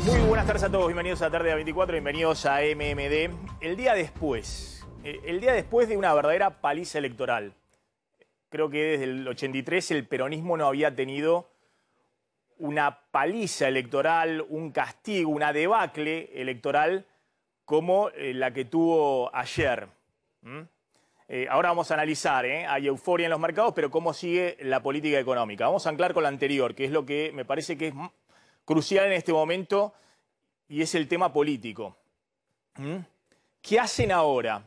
Muy buenas tardes a todos, bienvenidos a Tarde a 24, bienvenidos a MMD. El día después de una verdadera paliza electoral. Creo que desde el 83 el peronismo no había tenido una paliza electoral, un castigo, una debacle electoral como la que tuvo ayer. Ahora vamos a analizar, hay euforia en los mercados, pero cómo sigue la política económica. Vamos a anclar con la anterior, que es lo que me parece que es crucial en este momento, y es el tema político. ¿Qué hacen ahora?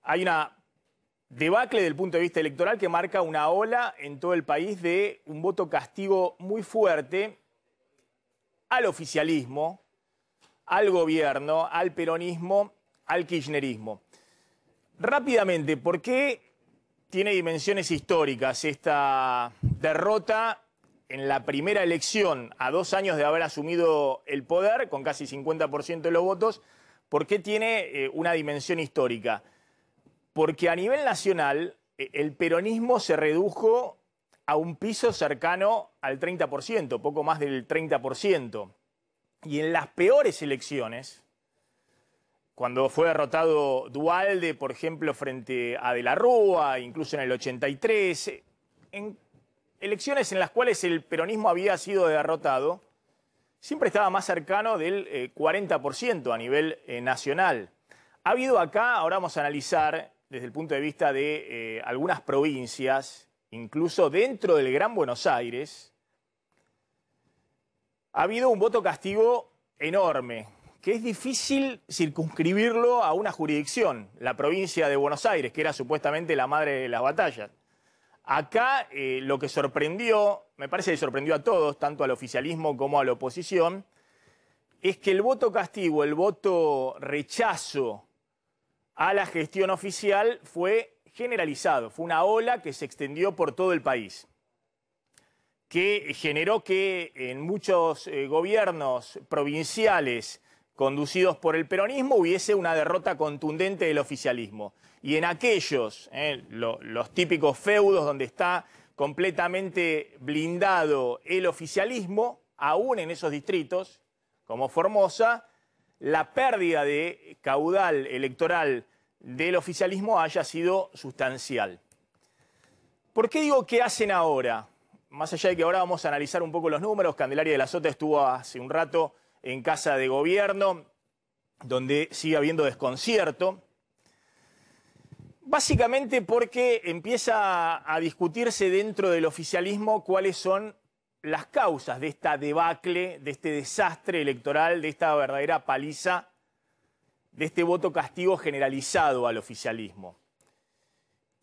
Hay una debacle desde el punto de vista electoral que marca una ola en todo el país de un voto castigo muy fuerte al oficialismo, al gobierno, al peronismo, al kirchnerismo. Rápidamente, ¿por qué tiene dimensiones históricas esta derrota en la primera elección a 2 años de haber asumido el poder, con casi 50% de los votos? ¿Por qué tiene una dimensión histórica? Porque a nivel nacional el peronismo se redujo a un piso cercano al 30%, poco más del 30%. Y en las peores elecciones, cuando fue derrotado Duhalde, por ejemplo, frente a De la Rúa, incluso en el 83, en elecciones en las cuales el peronismo había sido derrotado, siempre estaba más cercano del 40% a nivel nacional. Ha habido acá, ahora vamos a analizar desde el punto de vista de algunas provincias, incluso dentro del Gran Buenos Aires, ha habido un voto castigo enorme, que es difícil circunscribirlo a una jurisdicción, la provincia de Buenos Aires, que era supuestamente la madre de las batallas. Acá lo que sorprendió, me parece que sorprendió a todos, tanto al oficialismo como a la oposición, es que el voto castigo, el voto rechazo a la gestión oficial fue generalizado. Fue una ola que se extendió por todo el país, que generó que en muchos gobiernos provinciales conducidos por el peronismo hubiese una derrota contundente del oficialismo. Y en aquellos, los típicos feudos donde está completamente blindado el oficialismo, aún en esos distritos, como Formosa, la pérdida de caudal electoral del oficialismo haya sido sustancial. ¿Por qué digo qué hacen ahora? Más allá de que ahora vamos a analizar un poco los números, Candelaria de la Sota estuvo hace un rato en Casa de Gobierno, donde sigue habiendo desconcierto. Básicamente porque empieza a discutirse dentro del oficialismo cuáles son las causas de esta debacle, de este desastre electoral, de esta verdadera paliza, de este voto castigo generalizado al oficialismo.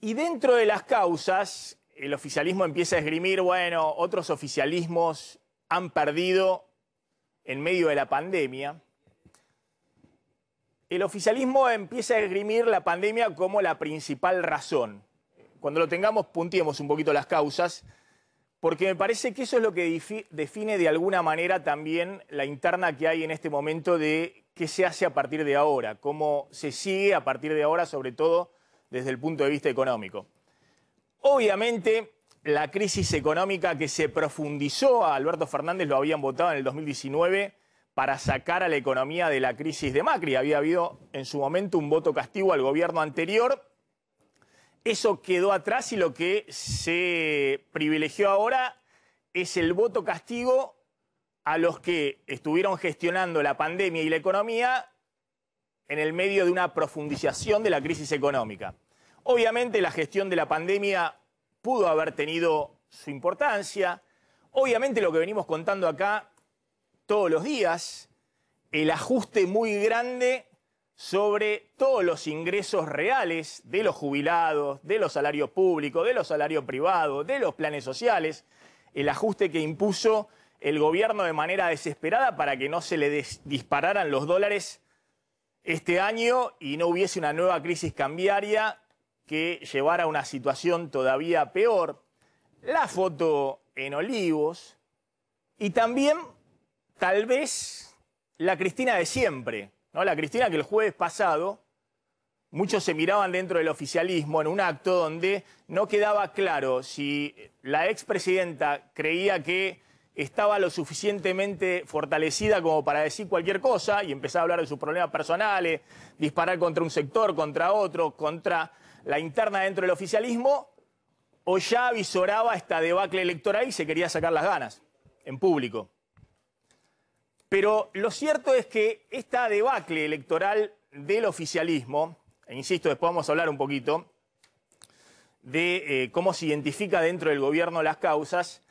Y dentro de las causas, el oficialismo empieza a esgrimir, bueno, otros oficialismos han perdido en medio de la pandemia. El oficialismo empieza a esgrimir la pandemia como la principal razón. Cuando lo tengamos, punteemos un poquito las causas, porque me parece que eso es lo que define de alguna manera también la interna que hay en este momento de qué se hace a partir de ahora, cómo se sigue a partir de ahora, sobre todo desde el punto de vista económico. Obviamente, la crisis económica que se profundizó, a Alberto Fernández lo habían votado en el 2019 para sacar a la economía de la crisis de Macri. Había habido en su momento un voto castigo al gobierno anterior. Eso quedó atrás y lo que se privilegió ahora es el voto castigo a los que estuvieron gestionando la pandemia y la economía en el medio de una profundización de la crisis económica. Obviamente la gestión de la pandemia pudo haber tenido su importancia. Obviamente lo que venimos contando acá todos los días, el ajuste muy grande sobre todos los ingresos reales de los jubilados, de los salarios públicos, de los salarios privados, de los planes sociales, el ajuste que impuso el gobierno de manera desesperada para que no se le dispararan los dólares este año y no hubiese una nueva crisis cambiaria que llevara a una situación todavía peor. La foto en Olivos y también, tal vez, la Cristina de siempre, ¿no? La Cristina que el jueves pasado muchos se miraban dentro del oficialismo en un acto donde no quedaba claro si la expresidenta creía que estaba lo suficientemente fortalecida como para decir cualquier cosa y empezar a hablar de sus problemas personales, disparar contra un sector, contra otro, contra la interna dentro del oficialismo, o ya avisoraba esta debacle electoral y se quería sacar las ganas en público. Pero lo cierto es que esta debacle electoral del oficialismo, e insisto, después vamos a hablar un poquito de cómo se identifica dentro del gobierno las causas,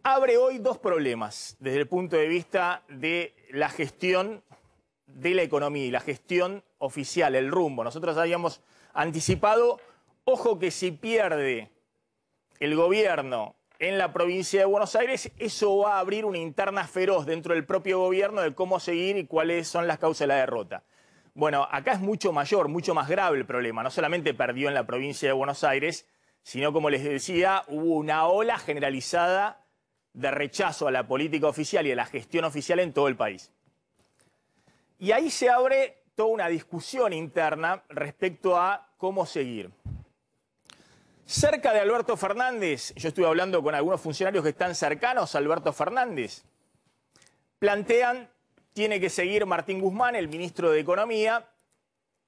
abre hoy dos problemas desde el punto de vista de la gestión de la economía y la gestión oficial, el rumbo. Nosotros habíamos anticipado, ojo que si pierde el gobierno en la provincia de Buenos Aires, eso va a abrir una interna feroz dentro del propio gobierno de cómo seguir y cuáles son las causas de la derrota. Bueno, acá es mucho mayor, mucho más grave el problema. No solamente perdió en la provincia de Buenos Aires, sino, como les decía, hubo una ola generalizada de rechazo a la política oficial y a la gestión oficial en todo el país. Y ahí se abre toda una discusión interna respecto a cómo seguir. Cerca de Alberto Fernández, yo estuve hablando con algunos funcionarios que están cercanos a Alberto Fernández, plantean, tiene que seguir Martín Guzmán, el ministro de Economía,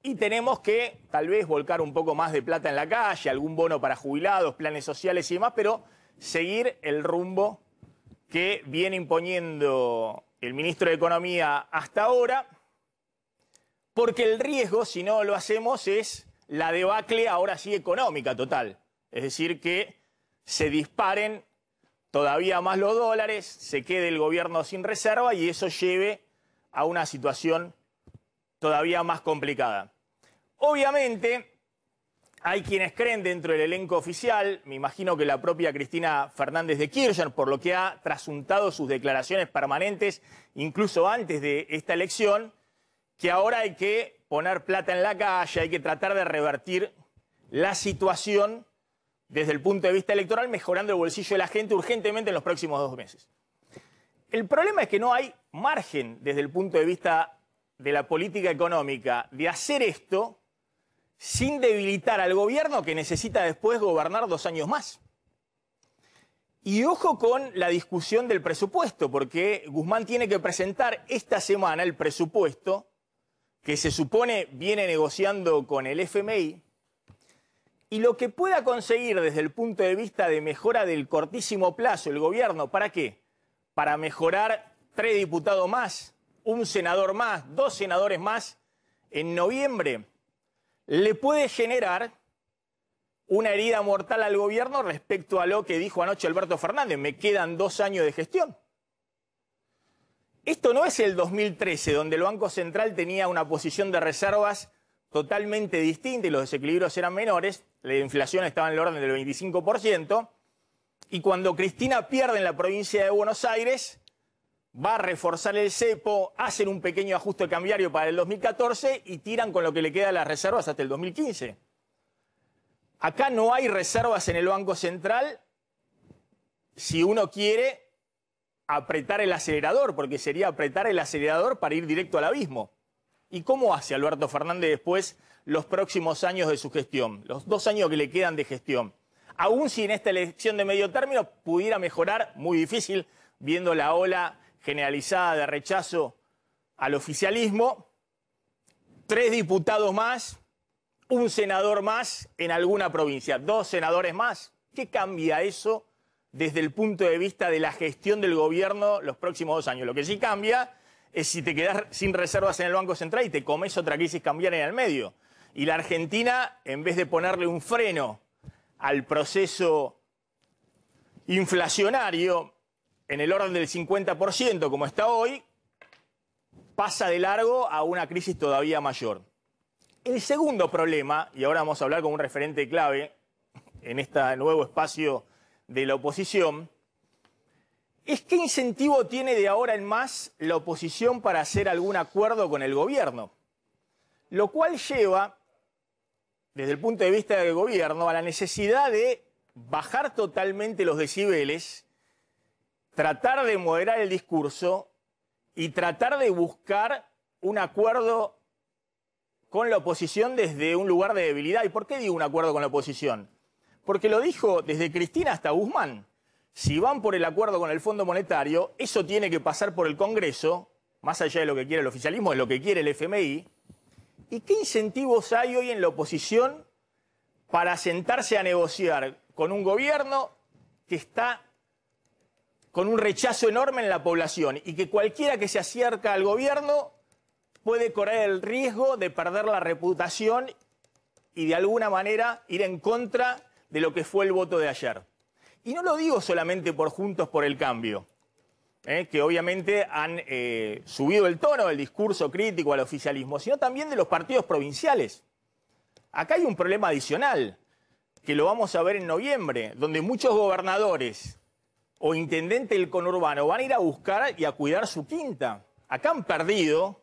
y tenemos que tal vez volcar un poco más de plata en la calle, algún bono para jubilados, planes sociales y demás, pero seguir el rumbo que viene imponiendo el ministro de Economía hasta ahora, porque el riesgo, si no lo hacemos, es la debacle ahora sí económica total. Es decir, que se disparen todavía más los dólares, se quede el gobierno sin reserva y eso lleve a una situación todavía más complicada. Obviamente, hay quienes creen dentro del elenco oficial, me imagino que la propia Cristina Fernández de Kirchner, por lo que ha trasuntado sus declaraciones permanentes, incluso antes de esta elección, que ahora hay que poner plata en la calle, hay que tratar de revertir la situación desde el punto de vista electoral, mejorando el bolsillo de la gente urgentemente en los próximos 2 meses. El problema es que no hay margen desde el punto de vista de la política económica de hacer esto sin debilitar al gobierno que necesita después gobernar 2 años más. Y ojo con la discusión del presupuesto, porque Guzmán tiene que presentar esta semana el presupuesto que se supone viene negociando con el FMI, y lo que pueda conseguir desde el punto de vista de mejora del cortísimo plazo el gobierno, ¿para qué? Para mejorar 3 diputados más, 1 senador más, 2 senadores más en noviembre, le puede generar una herida mortal al gobierno respecto a lo que dijo anoche Alberto Fernández: me quedan 2 años de gestión. Esto no es el 2013, donde el Banco Central tenía una posición de reservas totalmente distinta y los desequilibrios eran menores, la inflación estaba en el orden del 25%, y cuando Cristina pierde en la provincia de Buenos Aires, va a reforzar el cepo, hacen un pequeño ajuste cambiario para el 2014 y tiran con lo que le queda a las reservas hasta el 2015. Acá no hay reservas en el Banco Central si uno quiere apretar el acelerador, porque sería apretar el acelerador para ir directo al abismo. ¿Y cómo hace Alberto Fernández después los próximos años de su gestión, los 2 años que le quedan de gestión? Aún si en esta elección de medio término pudiera mejorar, muy difícil, viendo la ola generalizada de rechazo al oficialismo, 3 diputados más, 1 senador más en alguna provincia, 2 senadores más. ¿Qué cambia eso desde el punto de vista de la gestión del gobierno los próximos 2 años? Lo que sí cambia es si te quedás sin reservas en el Banco Central y te comes otra crisis cambiaria en el medio. Y la Argentina, en vez de ponerle un freno al proceso inflacionario en el orden del 50%, como está hoy, pasa de largo a una crisis todavía mayor. El segundo problema, y ahora vamos a hablar con un referente clave en este nuevo espacio de la oposición, es qué incentivo tiene de ahora en más la oposición para hacer algún acuerdo con el gobierno. Lo cual lleva, desde el punto de vista del gobierno, a la necesidad de bajar totalmente los decibeles, tratar de moderar el discurso y tratar de buscar un acuerdo con la oposición desde un lugar de debilidad. ¿Y por qué digo un acuerdo con la oposición? Porque lo dijo desde Cristina hasta Guzmán. Si van por el acuerdo con el Fondo Monetario, eso tiene que pasar por el Congreso, más allá de lo que quiere el oficialismo, de lo que quiere el FMI. ¿Y qué incentivos hay hoy en la oposición para sentarse a negociar con un gobierno que está con un rechazo enorme en la población y que cualquiera que se acerca al gobierno puede correr el riesgo de perder la reputación y de alguna manera ir en contra de lo que fue el voto de ayer? Y no lo digo solamente por Juntos por el Cambio, que obviamente han subido el tono del discurso crítico al oficialismo, sino también de los partidos provinciales. Acá hay un problema adicional, que lo vamos a ver en noviembre, donde muchos gobernadores o intendentes del conurbano van a ir a buscar y a cuidar su quinta. Acá han perdido,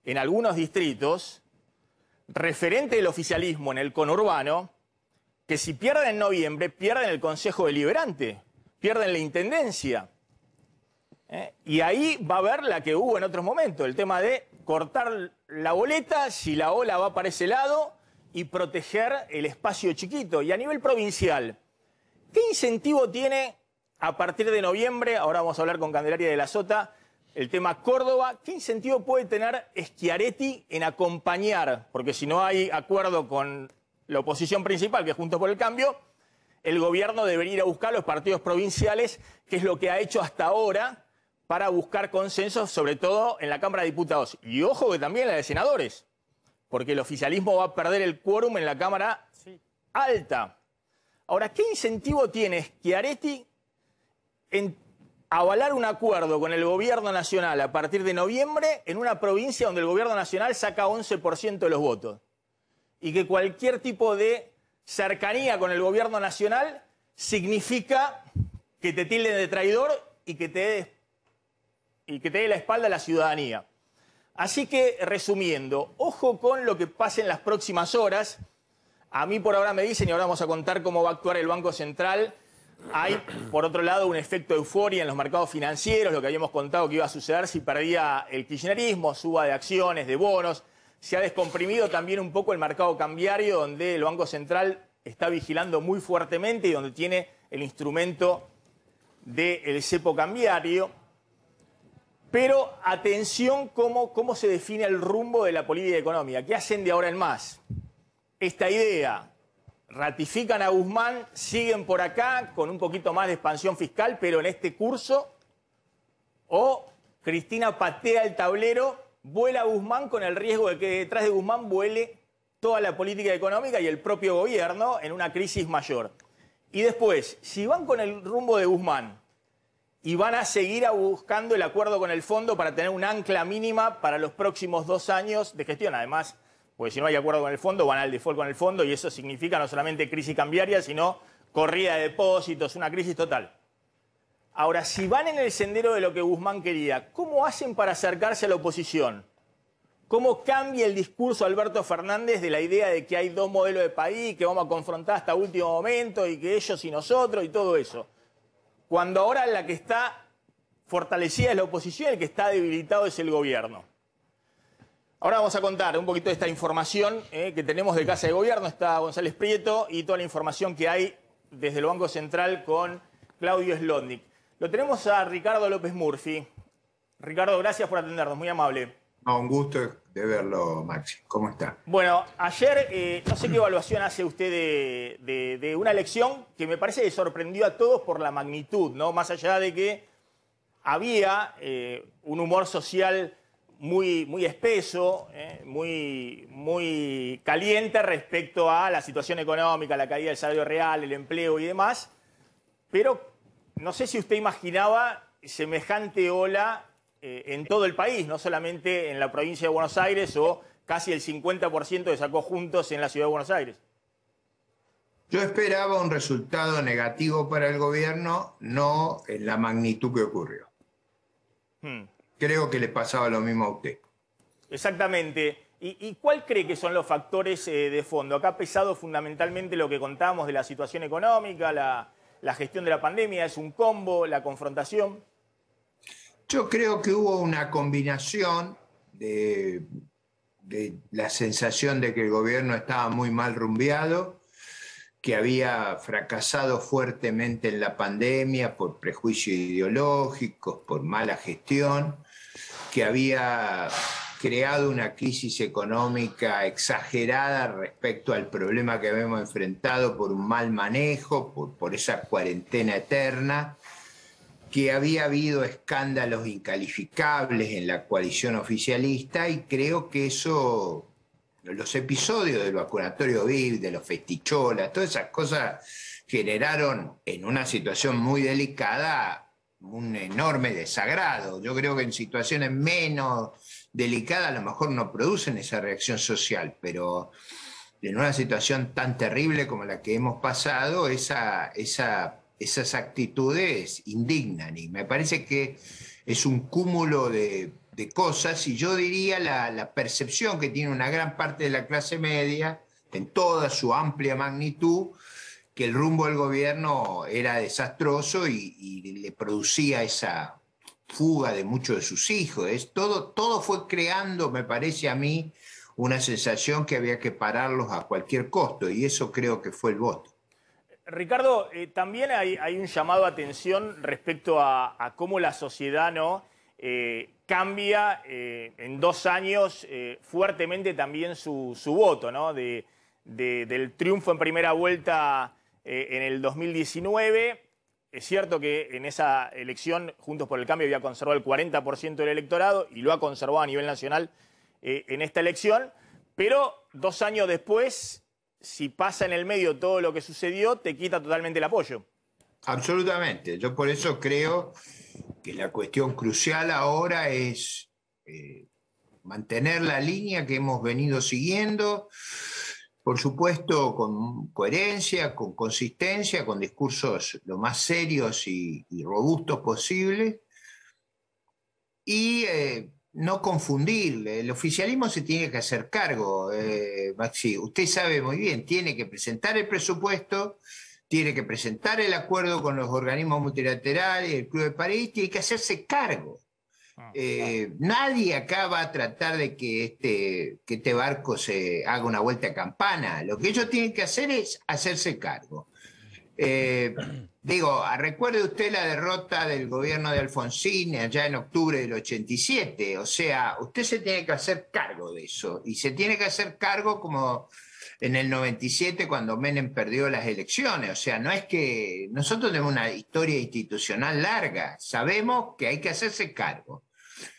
en algunos distritos, referente del oficialismo en el conurbano, que si pierden en noviembre, pierden el Consejo Deliberante, pierden la Intendencia. Y ahí va a haber la que hubo en otros momentos, el tema de cortar la boleta, si la ola va para ese lado, y proteger el espacio chiquito. Y a nivel provincial, ¿qué incentivo tiene a partir de noviembre? Ahora vamos a hablar con Candelaria de la Sota, el tema Córdoba. ¿Qué incentivo puede tener Schiaretti en acompañar? Porque si no hay acuerdo con la oposición principal, que es Juntos por el Cambio, el gobierno debería ir a buscar los partidos provinciales, que es lo que ha hecho hasta ahora para buscar consensos, sobre todo en la Cámara de Diputados. Y ojo que también la de senadores, porque el oficialismo va a perder el quórum en la Cámara Alta. Ahora, ¿qué incentivo tiene Schiaretti en avalar un acuerdo con el gobierno nacional a partir de noviembre en una provincia donde el gobierno nacional saca 11% de los votos? Y que cualquier tipo de cercanía con el gobierno nacional significa que te tilden de traidor y que te dé la espalda a la ciudadanía. Así que, resumiendo, ojo con lo que pase en las próximas horas. A mí por ahora me dicen, y ahora vamos a contar cómo va a actuar el Banco Central, hay, por otro lado, un efecto de euforia en los mercados financieros, lo que habíamos contado que iba a suceder si perdía el kirchnerismo, suba de acciones, de bonos. Se ha descomprimido también un poco el mercado cambiario, donde el Banco Central está vigilando muy fuertemente y donde tiene el instrumento del cepo cambiario. Pero atención cómo se define el rumbo de la política económica. ¿Qué hacen de ahora en más? Esta idea, ratifican a Guzmán, siguen por acá con un poquito más de expansión fiscal, pero en este curso, o Cristina patea el tablero, vuela a Guzmán con el riesgo de que detrás de Guzmán vuele toda la política económica y el propio gobierno en una crisis mayor. Y después, si van con el rumbo de Guzmán y van a seguir buscando el acuerdo con el fondo para tener un ancla mínima para los próximos 2 años de gestión, además, porque si no hay acuerdo con el fondo, van al default con el fondo y eso significa no solamente crisis cambiaria, sino corrida de depósitos, una crisis total. Ahora, si van en el sendero de lo que Guzmán quería, ¿cómo hacen para acercarse a la oposición? ¿Cómo cambia el discurso Alberto Fernández de la idea de que hay 2 modelos de país, que vamos a confrontar hasta último momento y que ellos y nosotros y todo eso? Cuando ahora la que está fortalecida es la oposición, el que está debilitado es el gobierno. Ahora vamos a contar un poquito de esta información que tenemos de Casa de Gobierno. Está González Prieto y toda la información que hay desde el Banco Central con Claudio Slotnick. Lo tenemos a Ricardo López Murphy. Ricardo, gracias por atendernos, muy amable. No, un gusto de verlo, Maxi. ¿Cómo está? Bueno, ayer no sé qué evaluación hace usted de una elección que me parece que sorprendió a todos por la magnitud, ¿no? Más allá de que había un humor social muy espeso, muy caliente respecto a la situación económica, la caída del salario real, el empleo y demás, pero no sé si usted imaginaba semejante ola en todo el país, no solamente en la provincia de Buenos Aires o casi el 50% que sacó Juntos en la ciudad de Buenos Aires. Yo esperaba un resultado negativo para el gobierno, no en la magnitud que ocurrió. Creo que le pasaba lo mismo a usted. Exactamente. ¿Y cuál cree que son los factores de fondo? Acá ha pesado fundamentalmente lo que contábamos de la situación económica, la gestión de la pandemia, es un combo, la confrontación. Yo creo que hubo una combinación de la sensación de que el gobierno estaba muy mal rumbeado que había fracasado fuertemente en la pandemia por prejuicios ideológicos, por mala gestión, que había creado una crisis económica exagerada respecto al problema que habíamos enfrentado por un mal manejo, por esa cuarentena eterna, que había habido escándalos incalificables en la coalición oficialista, y creo que eso, los episodios del vacunatorio VIP, de los festicholas, todas esas cosas generaron en una situación muy delicada un enorme desagrado. Yo creo que en situaciones menos delicadas a lo mejor no producen esa reacción social, pero en una situación tan terrible como la que hemos pasado, esas actitudes indignan, y me parece que es un cúmulo de cosas, y yo diría la percepción que tiene una gran parte de la clase media, en toda su amplia magnitud, que el rumbo del gobierno era desastroso y le producía esa fuga de muchos de sus hijos. Todo fue creando, me parece a mí, una sensación que había que pararlos a cualquier costo, y eso creo que fue el voto. Ricardo, también hay un llamado a atención respecto a cómo la sociedad cambia en 2 años fuertemente también su voto, ¿no? Del triunfo en primera vuelta en el 2019. Es cierto que en esa elección Juntos por el Cambio había conservado el 40% del electorado y lo ha conservado a nivel nacional en esta elección, pero 2 años después, si pasa en el medio todo lo que sucedió, te quita totalmente el apoyo. Absolutamente. Yo por eso creo que la cuestión crucial ahora es mantener la línea que hemos venido siguiendo, por supuesto con coherencia, con consistencia, con discursos lo más serios y robustos posibles, y no confundir. El oficialismo se tiene que hacer cargo, Maxi. Usted sabe muy bien, tiene que presentar el presupuesto, tiene que presentar el acuerdo con los organismos multilaterales, el Club de París, tiene que hacerse cargo. Nadie acá va a tratar de que este barco se haga una vuelta a campana. Lo que ellos tienen que hacer es hacerse cargo. Recuerde usted la derrota del gobierno de Alfonsín allá en octubre del 87. O sea, usted se tiene que hacer cargo de eso. Y se tiene que hacer cargo como en el 97 cuando Menem perdió las elecciones. O sea, no es que nosotros tenemos una historia institucional larga. Sabemos que hay que hacerse cargo.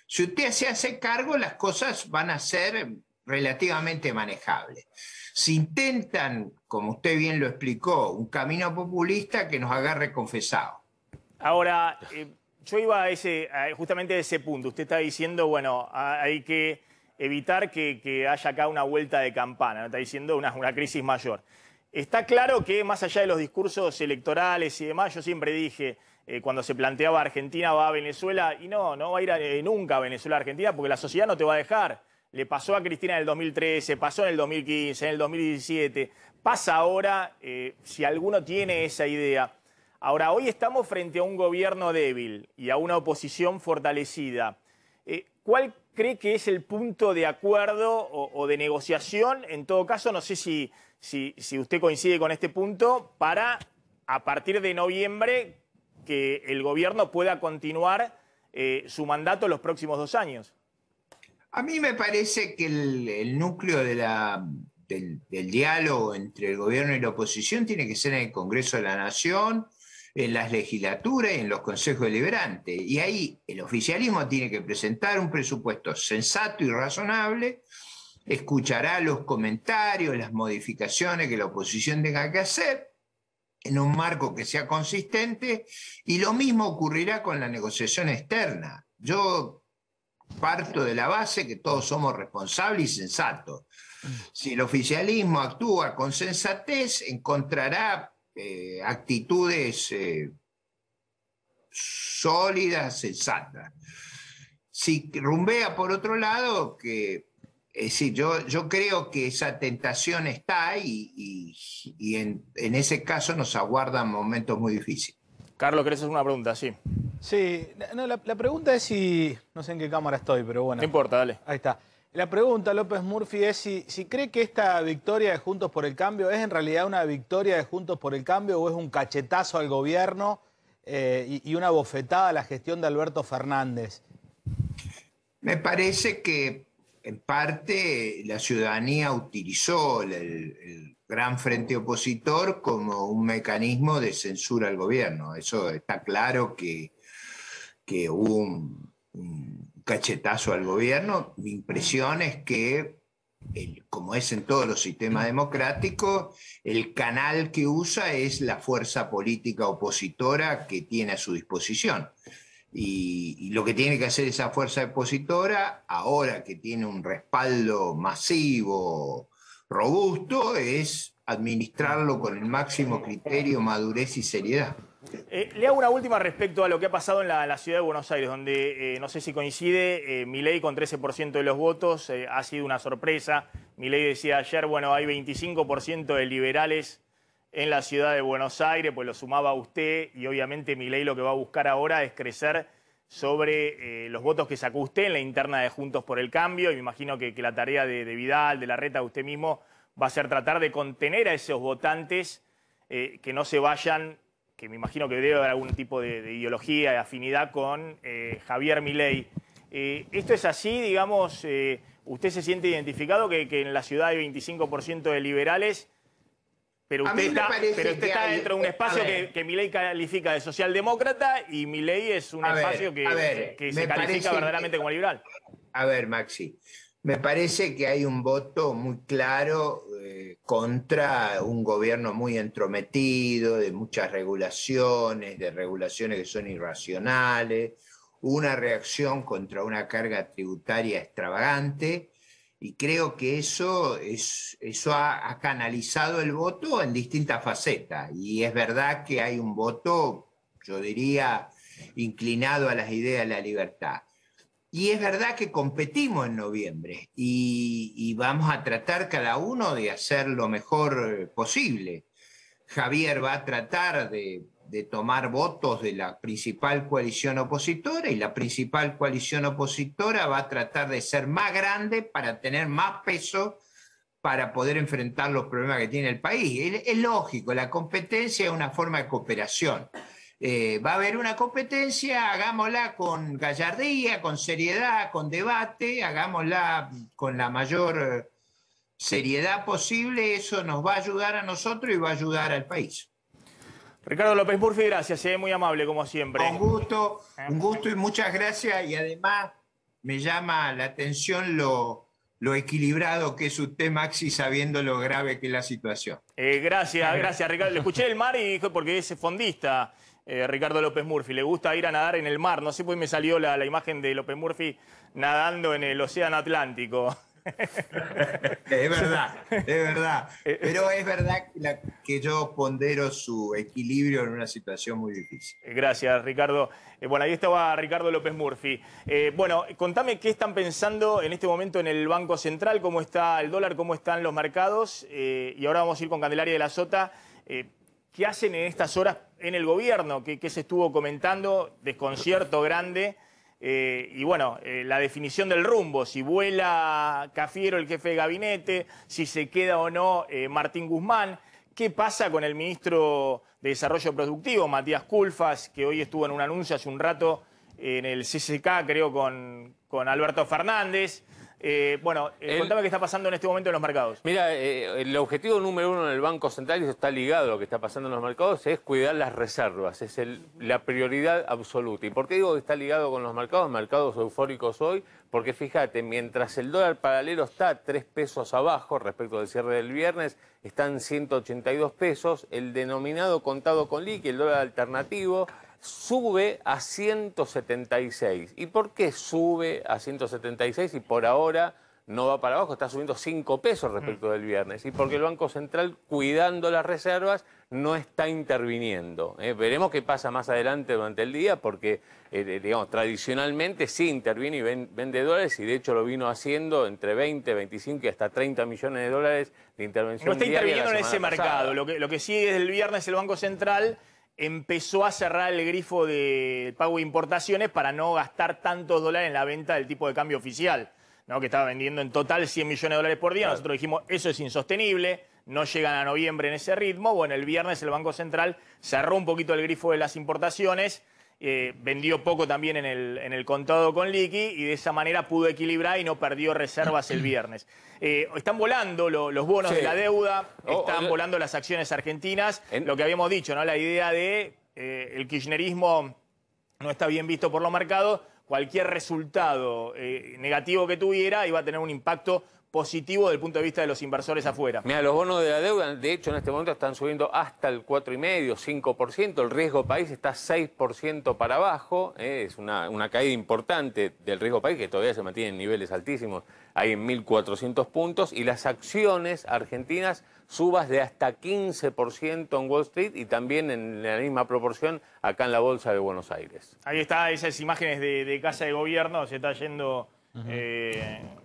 Si usted se hace cargo, las cosas van a ser relativamente manejables. Si intentan, como usted bien lo explicó, un camino populista, que nos agarre confesado. Ahora, yo iba justamente a ese punto. Usted está diciendo, bueno, hay que evitar que haya acá una vuelta de campana, ¿no? Está diciendo una crisis mayor. Está claro que más allá de los discursos electorales y demás, yo siempre dije, cuando se planteaba Argentina va a Venezuela, y no va a ir nunca a Venezuela a Argentina, porque la sociedad no te va a dejar. Le pasó a Cristina en el 2013, pasó en el 2015, en el 2017, pasa ahora, si alguno tiene esa idea. Ahora, hoy estamos frente a un gobierno débil y a una oposición fortalecida. ¿Cuál cree que es el punto de acuerdo o de negociación? En todo caso, no sé si usted coincide con este punto, para, a partir de noviembre, que el gobierno pueda continuar su mandato los próximos 2 años. A mí me parece que el núcleo del diálogo entre el gobierno y la oposición tiene que ser en el Congreso de la Nación, en las legislaturas y en los consejos deliberantes. Y ahí el oficialismo tiene que presentar un presupuesto sensato y razonable, escuchará los comentarios, las modificaciones que la oposición tenga que hacer, en un marco que sea consistente, y lo mismo ocurrirá con la negociación externa. Yo parto de la base que todos somos responsables y sensatos. Si el oficialismo actúa con sensatez, encontrará actitudes sólidas, sensatas. Si rumbea por otro lado, yo creo que esa tentación está y en ese caso nos aguardan momentos muy difíciles. Carlos, ¿querés hacer una pregunta? Sí. Sí, no, la pregunta es si... No sé en qué cámara estoy, pero bueno. No importa, dale. Ahí está. La pregunta, López Murphy, es si cree que esta victoria de Juntos por el Cambio es en realidad una victoria de Juntos por el Cambio o es un cachetazo al gobierno y una bofetada a la gestión de Alberto Fernández. Me parece que en parte la ciudadanía utilizó el gran frente opositor como un mecanismo de censura al gobierno. Eso está claro que hubo un cachetazo al gobierno. Mi impresión es que, como es en todos los sistemas democráticos, el canal que usa es la fuerza política opositora que tiene a su disposición. Y lo que tiene que hacer esa fuerza opositora, ahora que tiene un respaldo masivo, robusto, es administrarlo con el máximo criterio, madurez y seriedad. Le hago una última respecto a lo que ha pasado en la ciudad de Buenos Aires, donde no sé si coincide, Milei con 13% de los votos ha sido una sorpresa. Milei decía ayer, bueno, hay 25% de liberales en la ciudad de Buenos Aires, pues lo sumaba usted y obviamente Milei lo que va a buscar ahora es crecer sobre los votos que sacó usted en la interna de Juntos por el Cambio, y me imagino que la tarea de Vidal, de Larreta, de usted mismo, va a ser tratar de contener a esos votantes que no se vayan, que me imagino que debe haber algún tipo de ideología, de afinidad con Javier Milei. ¿Esto es así, digamos, usted se siente identificado que en la ciudad hay 25% de liberales? Pero usted está dentro de un espacio que Milei califica de socialdemócrata y Milei es un espacio que se califica verdaderamente como liberal. A ver, Maxi, me parece que hay un voto muy claro contra un gobierno muy entrometido, de muchas regulaciones, de regulaciones que son irracionales, una reacción contra una carga tributaria extravagante. Y creo que eso ha canalizado el voto en distintas facetas. Y es verdad que hay un voto, yo diría, inclinado a las ideas de la libertad. Y es verdad que competimos en noviembre y vamos a tratar cada uno de hacer lo mejor posible. Javier va a tratar de tomar votos de la principal coalición opositora y la principal coalición opositora va a tratar de ser más grande para tener más peso para poder enfrentar los problemas que tiene el país. Es lógico, la competencia es una forma de cooperación. Va a haber una competencia, hagámosla con gallardía, con seriedad, con debate, hagámosla con la mayor seriedad posible, eso nos va a ayudar a nosotros y va a ayudar al país. Ricardo López Murphy, gracias, muy amable como siempre. Un gusto y muchas gracias, y además me llama la atención lo equilibrado que es usted, Maxi, sabiendo lo grave que es la situación. Gracias, Ricardo. Le escuché el mar y dijo, porque es fondista, Ricardo López Murphy, le gusta ir a nadar en el mar. No sé, pues me salió la imagen de López Murphy nadando en el océano Atlántico. Es verdad. Pero es verdad que yo pondero su equilibrio en una situación muy difícil. Gracias, Ricardo. Bueno, ahí estaba Ricardo López Murphy. Bueno, contame qué están pensando en este momento en el Banco Central, cómo está el dólar, cómo están los mercados. Y ahora vamos a ir con Candelaria de la Sota. ¿Qué hacen en estas horas en el gobierno? ¿Qué se estuvo comentando? Desconcierto grande. Y bueno, la definición del rumbo, si vuela Cafiero, el jefe de gabinete, si se queda o no Martín Guzmán. ¿Qué pasa con el ministro de Desarrollo Productivo, Matías Culfas, que hoy estuvo en un anuncio hace un rato en el CCK, creo, con Alberto Fernández? Contame qué está pasando en este momento en los mercados. Mira, el objetivo número uno en el Banco Central, y eso está ligado a lo que está pasando en los mercados, es cuidar las reservas. Es la prioridad absoluta. ¿Y por qué digo que está ligado con los mercados eufóricos hoy? Porque fíjate, mientras el dólar paralelo está 3 pesos abajo respecto del cierre del viernes, están 182 pesos, el denominado contado con liqui, el dólar alternativo, sube a 176. ¿Y por qué sube a 176 y por ahora no va para abajo? Está subiendo 5 pesos respecto del viernes. Y porque el Banco Central, cuidando las reservas, no está interviniendo. Veremos qué pasa más adelante durante el día, porque digamos, tradicionalmente sí interviene y vende dólares, y de hecho lo vino haciendo entre 20, 25 y hasta 30 millones de dólares de intervención. No está interviniendo en ese pasada. mercado. Lo que sí desde el viernes el Banco Central empezó a cerrar el grifo de pago de importaciones para no gastar tantos dólares en la venta del tipo de cambio oficial ¿no? Que estaba vendiendo en total 100 millones de dólares por día. Nosotros dijimos, eso es insostenible, no llegan a noviembre en ese ritmo. Bueno, el viernes el Banco Central cerró un poquito el grifo de las importaciones, vendió poco también en el contado con liqui y de esa manera pudo equilibrar y no perdió reservas el viernes. Están volando los bonos de la deuda, están volando las acciones argentinas, lo que habíamos dicho, ¿no? La idea de el kirchnerismo no está bien visto por los mercados, cualquier resultado negativo que tuviera iba a tener un impacto positivo desde el punto de vista de los inversores afuera. Mira, los bonos de la deuda, de hecho, en este momento están subiendo hasta el 4,5%, 5%. El riesgo país está 6% para abajo. Es una caída importante del riesgo país, que todavía se mantiene en niveles altísimos, ahí en 1.400 puntos. Y las acciones argentinas subas de hasta 15% en Wall Street y también en la misma proporción acá en la Bolsa de Buenos Aires. Ahí está, esas imágenes de Casa de Gobierno, se está yendo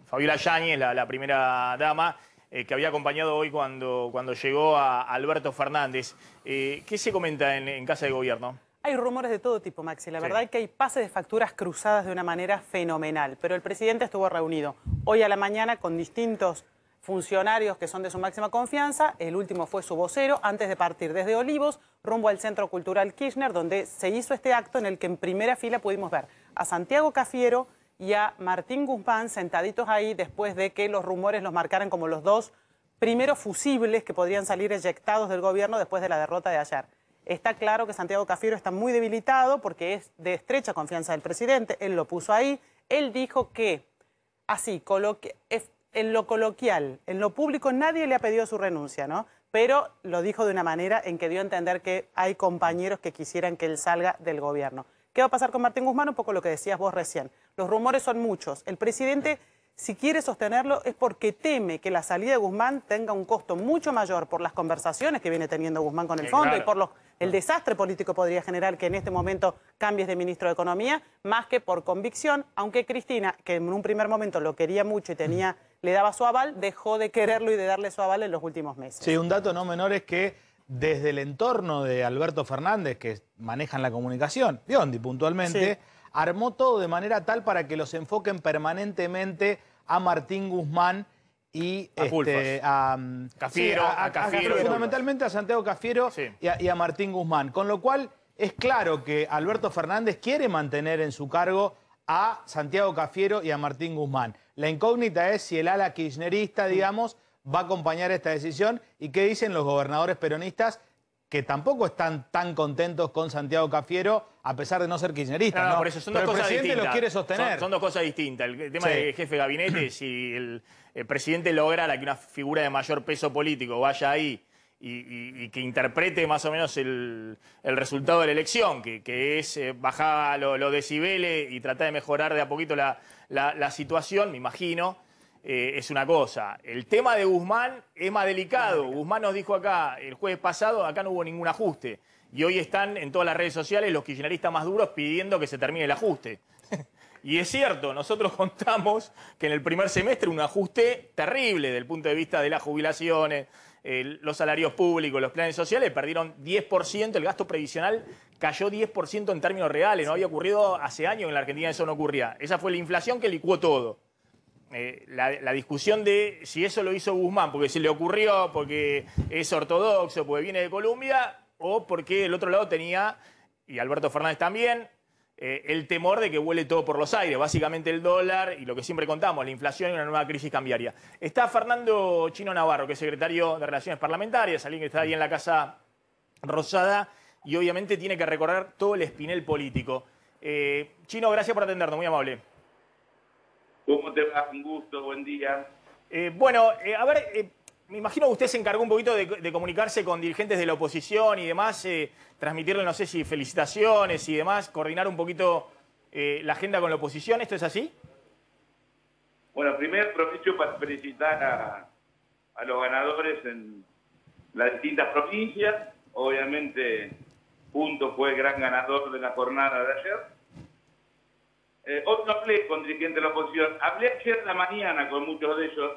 Fabiola Yáñez, la primera dama, que había acompañado hoy cuando llegó a Alberto Fernández. ¿Qué se comenta en Casa de Gobierno? Hay rumores de todo tipo, Maxi. La verdad es que hay pases de facturas cruzadas de una manera fenomenal. Pero el presidente estuvo reunido hoy a la mañana con distintos funcionarios que son de su máxima confianza. El último fue su vocero, antes de partir desde Olivos rumbo al Centro Cultural Kirchner, donde se hizo este acto en el que en primera fila pudimos ver a Santiago Cafiero y a Martín Guzmán sentaditos ahí después de que los rumores los marcaran como los dos primeros fusibles que podrían salir eyectados del gobierno después de la derrota de ayer. Está claro que Santiago Cafiero está muy debilitado porque es de estrecha confianza del presidente, él lo puso ahí, él dijo que, así, en lo coloquial, en lo público nadie le ha pedido su renuncia, ¿no? Pero lo dijo de una manera en que dio a entender que hay compañeros que quisieran que él salga del gobierno. ¿Qué va a pasar con Martín Guzmán? Un poco lo que decías vos recién. Los rumores son muchos. El presidente, si quiere sostenerlo, es porque teme que la salida de Guzmán tenga un costo mucho mayor por las conversaciones que viene teniendo Guzmán con el fondo y por el desastre político podría generar que en este momento cambies de ministro de Economía, más que por convicción, aunque Cristina, que en un primer momento lo quería mucho y le daba su aval, dejó de quererlo y de darle su aval en los últimos meses. Sí, un dato no menor es que desde el entorno de Alberto Fernández, que manejan la comunicación, Biondi puntualmente, armó todo de manera tal para que los enfoquen permanentemente a Martín Guzmán y a Cafiero, fundamentalmente a Santiago Cafiero y a Martín Guzmán. Con lo cual es claro que Alberto Fernández quiere mantener en su cargo a Santiago Cafiero y a Martín Guzmán. La incógnita es si el ala kirchnerista, digamos, va a acompañar esta decisión y qué dicen los gobernadores peronistas que tampoco están tan contentos con Santiago Cafiero a pesar de no ser kirchneristas. No, por eso son dos cosas distintas. El presidente los quiere sostener. Son dos cosas distintas. El tema del jefe de gabinete, si el presidente lograra que una figura de mayor peso político vaya ahí y que interprete más o menos el resultado de la elección, que es bajar los decibeles y tratar de mejorar de a poquito la situación, me imagino. Es una cosa. El tema de Guzmán es más delicado. Guzmán nos dijo acá, el jueves pasado, acá no hubo ningún ajuste. Y hoy están en todas las redes sociales los kirchneristas más duros pidiendo que se termine el ajuste. Y es cierto, nosotros contamos que en el primer semestre un ajuste terrible desde el punto de vista de las jubilaciones, los salarios públicos, los planes sociales, perdieron 10%, el gasto previsional cayó 10% en términos reales. No había ocurrido hace años en la Argentina, eso no ocurría. Esa fue la inflación que licuó todo. La discusión de si eso lo hizo Guzmán porque se le ocurrió, porque es ortodoxo, porque viene de Colombia, o porque el otro lado tenía, y Alberto Fernández también, el temor de que vuele todo por los aires, básicamente el dólar y lo que siempre contamos, la inflación y una nueva crisis cambiaria. Está Fernando Chino Navarro, que es secretario de Relaciones Parlamentarias, alguien que está ahí en la Casa Rosada y obviamente tiene que recorrer todo el espinel político. Chino, gracias por atendernos, muy amable. ¿Cómo te va? Un gusto, buen día. A ver, me imagino que usted se encargó un poquito de comunicarse con dirigentes de la oposición y demás, transmitirle, no sé si felicitaciones y demás, coordinar un poquito la agenda con la oposición. ¿Esto es así? Bueno, primero aprovecho para felicitar a los ganadores en las distintas provincias. Obviamente, Juntos fue el gran ganador de la jornada de ayer. Hoy no hablé con dirigentes de la oposición, hablé ayer en la mañana con muchos de ellos.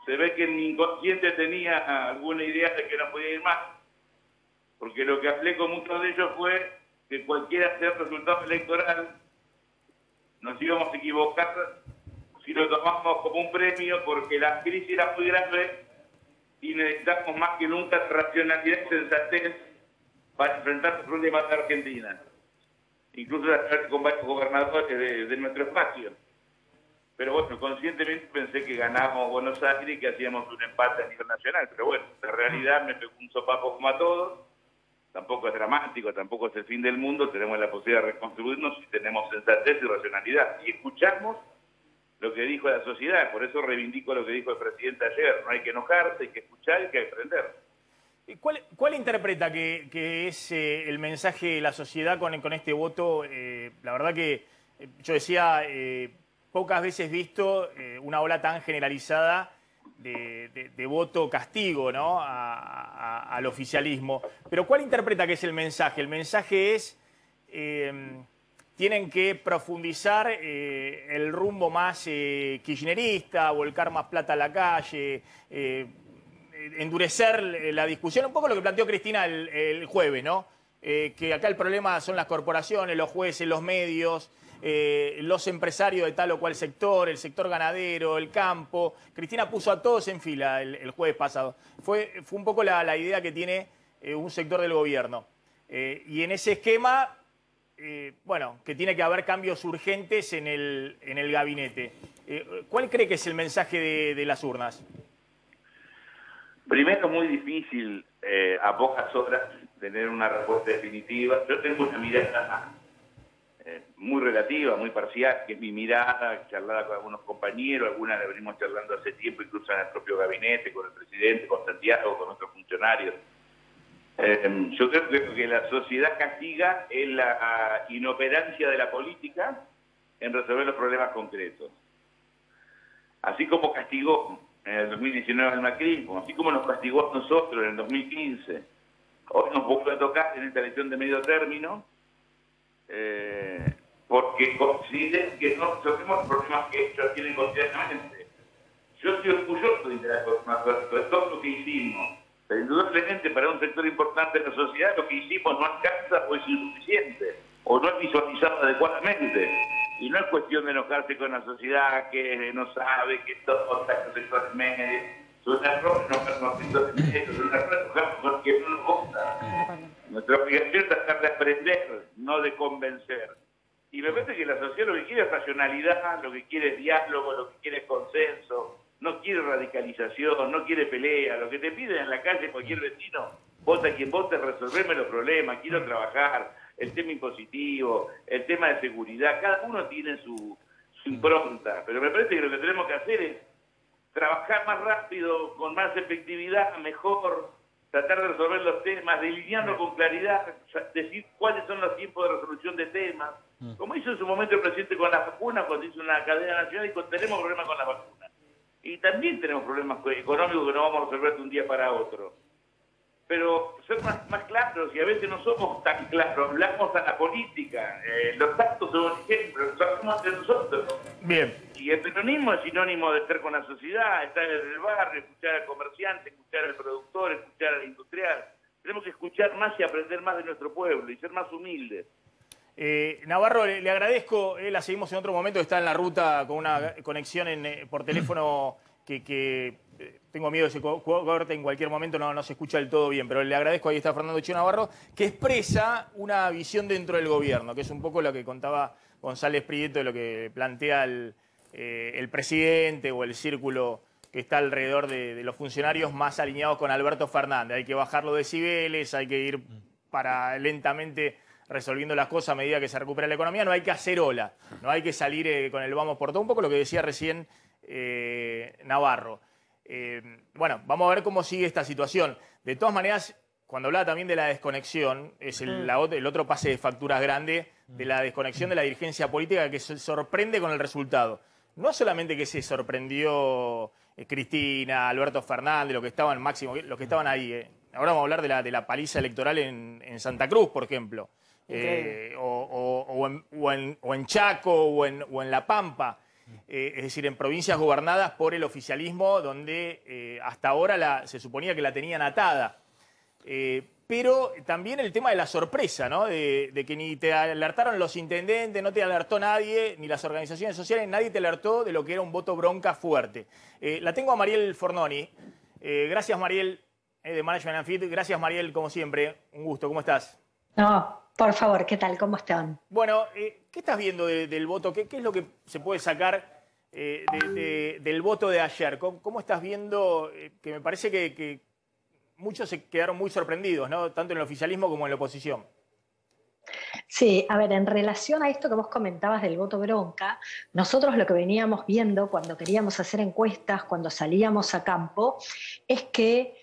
Se ve que en mi inconsciente tenía alguna idea de que no podía ir más. Porque lo que hablé con muchos de ellos fue que cualquiera sea el resultado electoral, nos íbamos a equivocar y lo tomamos como un premio porque la crisis era muy grave y necesitamos más que nunca racionalidad y sensatez para enfrentar los problemas de Argentina. Incluso con varios gobernadores de nuestro espacio. Pero bueno, conscientemente pensé que ganábamos Buenos Aires y que hacíamos un empate a nivel nacional. Pero bueno, la realidad me pegó un sopapo como a todos. Tampoco es dramático, tampoco es el fin del mundo. Tenemos la posibilidad de reconstruirnos si tenemos sensatez y racionalidad. Y escuchamos lo que dijo la sociedad. Por eso reivindico lo que dijo el presidente ayer. No hay que enojarse, hay que escuchar y hay que aprender. ¿Cuál interpreta que es el mensaje de la sociedad con este voto? La verdad que yo decía, pocas veces visto una ola tan generalizada de voto castigo, ¿no? Al oficialismo. Pero ¿cuál interpreta que es el mensaje? El mensaje es, tienen que profundizar el rumbo más kirchnerista, volcar más plata a la calle, endurecer la discusión, un poco lo que planteó Cristina el jueves, ¿no? Que acá el problema son las corporaciones, los jueces, los medios, los empresarios de tal o cual sector, el sector ganadero, el campo. Cristina puso a todos en fila el jueves pasado. Fue un poco la idea que tiene un sector del gobierno. Y en ese esquema, bueno, que tiene que haber cambios urgentes en el gabinete. ¿Cuál cree que es el mensaje de las urnas? Primero, muy difícil a pocas horas tener una respuesta definitiva. Yo tengo una mirada muy relativa, muy parcial, que es mi mirada, charlada con algunos compañeros, algunas la venimos charlando hace tiempo, incluso en el propio gabinete, con el presidente, con Santiago, con otros funcionarios. Yo creo que lo que la sociedad castiga es la inoperancia de la política en resolver los problemas concretos. Así como castigó en el 2019 el macrismo, así como nos castigó a nosotros en el 2015, hoy nos vuelve a tocar en esta elección de medio término, porque consideren que no resolvemos los problemas que ellos tienen cotidianamente. Yo estoy orgulloso de todo lo que hicimos, pero indudablemente para un sector importante de la sociedad lo que hicimos no alcanza o es insuficiente, o no es visualizado adecuadamente. Y no es cuestión de enojarse con la sociedad que no sabe, que todos los sectores medios. Es un error enojarnos con los sectores medios, es un error enojarnos con los que no nos gusta. Nuestra obligación es tratar de aprender, no de convencer. Y me parece que la sociedad lo que quiere es racionalidad, lo que quiere es diálogo, lo que quiere es consenso, no quiere radicalización, no quiere pelea. Lo que te piden en la calle cualquier vecino, vota quien vote, resolverme los problemas, quiero trabajar. El tema impositivo, el tema de seguridad, cada uno tiene su impronta, pero me parece que lo que tenemos que hacer es trabajar más rápido, con más efectividad, mejor, tratar de resolver los temas, delinearlo con claridad, decir cuáles son los tiempos de resolución de temas, como hizo en su momento el presidente con las vacunas, cuando hizo una cadena nacional y tenemos problemas con las vacunas. Y también tenemos problemas económicos que no vamos a resolver de un día para otro. Pero ser más claros, y a veces no somos tan claros, hablamos a la política, los actos son un ejemplo, lo hacemos entre nosotros. Bien. Y el peronismo es sinónimo de estar con la sociedad, estar en el barrio, escuchar al comerciante, escuchar al productor, escuchar al industrial. Tenemos que escuchar más y aprender más de nuestro pueblo y ser más humildes. Navarro, le agradezco, la seguimos en otro momento, está en la ruta con una conexión por teléfono que tengo miedo de que se corte en cualquier momento, no se escucha del todo bien, pero le agradezco, ahí está Fernando Chio Navarro, que expresa una visión dentro del gobierno, que es un poco lo que contaba González Prieto, de lo que plantea el presidente o el círculo que está alrededor de los funcionarios más alineados con Alberto Fernández. Hay que bajar los decibeles, hay que ir lentamente resolviendo las cosas a medida que se recupera la economía, no hay que hacer ola, no hay que salir con el vamos por todo, un poco lo que decía recién Navarro. Bueno, vamos a ver cómo sigue esta situación. De todas maneras, cuando hablaba también de la desconexión, es el otro pase de facturas grande de la desconexión de la dirigencia política que se sorprende con el resultado. No solamente que se sorprendió Cristina, Alberto Fernández, los que estaban máximo, los que estaban ahí. Ahora vamos a hablar de la paliza electoral en Santa Cruz, por ejemplo. O en Chaco o en La Pampa. Es decir, en provincias gobernadas por el oficialismo donde hasta ahora se suponía que la tenían atada. pero también el tema de la sorpresa, ¿no? De que ni te alertaron los intendentes, no te alertó nadie, ni las organizaciones sociales, nadie te alertó de lo que era un voto bronca fuerte. La tengo a Mariel Fornoni. Gracias, Mariel, de Management and Fit. Gracias, Mariel, como siempre. Un gusto. ¿Cómo estás? No, por favor, ¿qué tal? ¿Cómo están? Bueno, ¿qué estás viendo del voto? ¿Qué es lo que se puede sacar del voto de ayer? ¿Cómo estás viendo? Que me parece que muchos se quedaron muy sorprendidos, ¿no? Tanto en el oficialismo como en la oposición. Sí, a ver, en relación a esto que vos comentabas del voto bronca, nosotros lo que veníamos viendo cuando queríamos hacer encuestas, cuando salíamos a campo, es que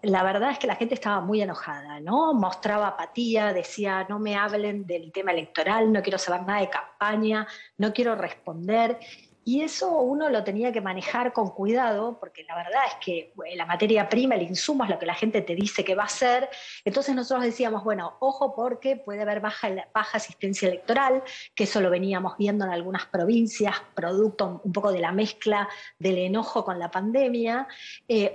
la verdad es que la gente estaba muy enojada, ¿no? Mostraba apatía, decía, no me hablen del tema electoral, no quiero saber nada de campaña, no quiero responder. Y eso uno lo tenía que manejar con cuidado, porque la verdad es que la materia prima, el insumo es lo que la gente te dice que va a hacer. Entonces nosotros decíamos, bueno, ojo porque puede haber baja asistencia electoral, que eso lo veníamos viendo en algunas provincias, producto un poco de la mezcla del enojo con la pandemia,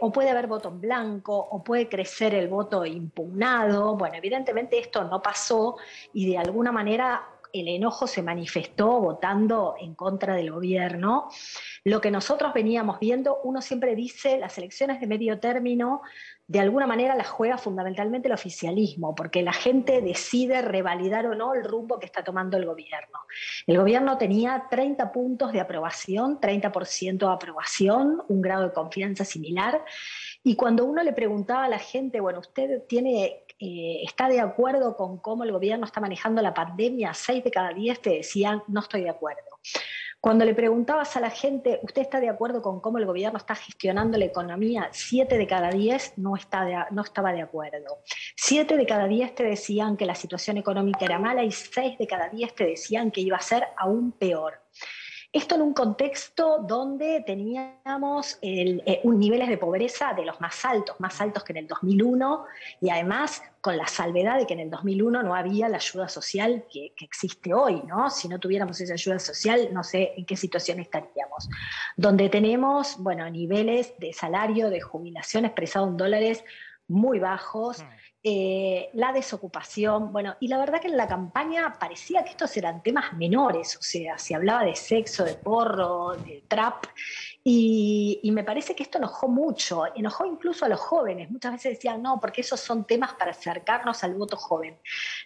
o puede haber voto en blanco, o puede crecer el voto impugnado. Bueno, evidentemente esto no pasó y de alguna manera el enojo se manifestó votando en contra del gobierno. Lo que nosotros veníamos viendo, uno siempre dice, las elecciones de medio término, de alguna manera las juega fundamentalmente el oficialismo, porque la gente decide revalidar o no el rumbo que está tomando el gobierno. El gobierno tenía 30 puntos de aprobación, 30% de aprobación, un grado de confianza similar, y cuando uno le preguntaba a la gente, bueno, ¿usted está de acuerdo con cómo el gobierno está manejando la pandemia? 6 de cada 10 te decían, no estoy de acuerdo. Cuando le preguntabas a la gente, ¿usted está de acuerdo con cómo el gobierno está gestionando la economía? 7 de cada 10 no estaba de acuerdo. 7 de cada 10 te decían que la situación económica era mala y 6 de cada 10 te decían que iba a ser aún peor. Esto en un contexto donde teníamos niveles de pobreza de los más altos que en el 2001, y además con la salvedad de que en el 2001 no había la ayuda social que existe hoy, ¿no? Si no tuviéramos esa ayuda social, no sé en qué situación estaríamos. Donde tenemos, bueno, niveles de salario, de jubilación expresado en dólares muy bajos, la desocupación, bueno, y la verdad que en la campaña parecía que estos eran temas menores, o sea, se hablaba de sexo, de porro, de trap, y me parece que esto enojó mucho, enojó incluso a los jóvenes. Muchas veces decían, no, porque esos son temas para acercarnos al voto joven.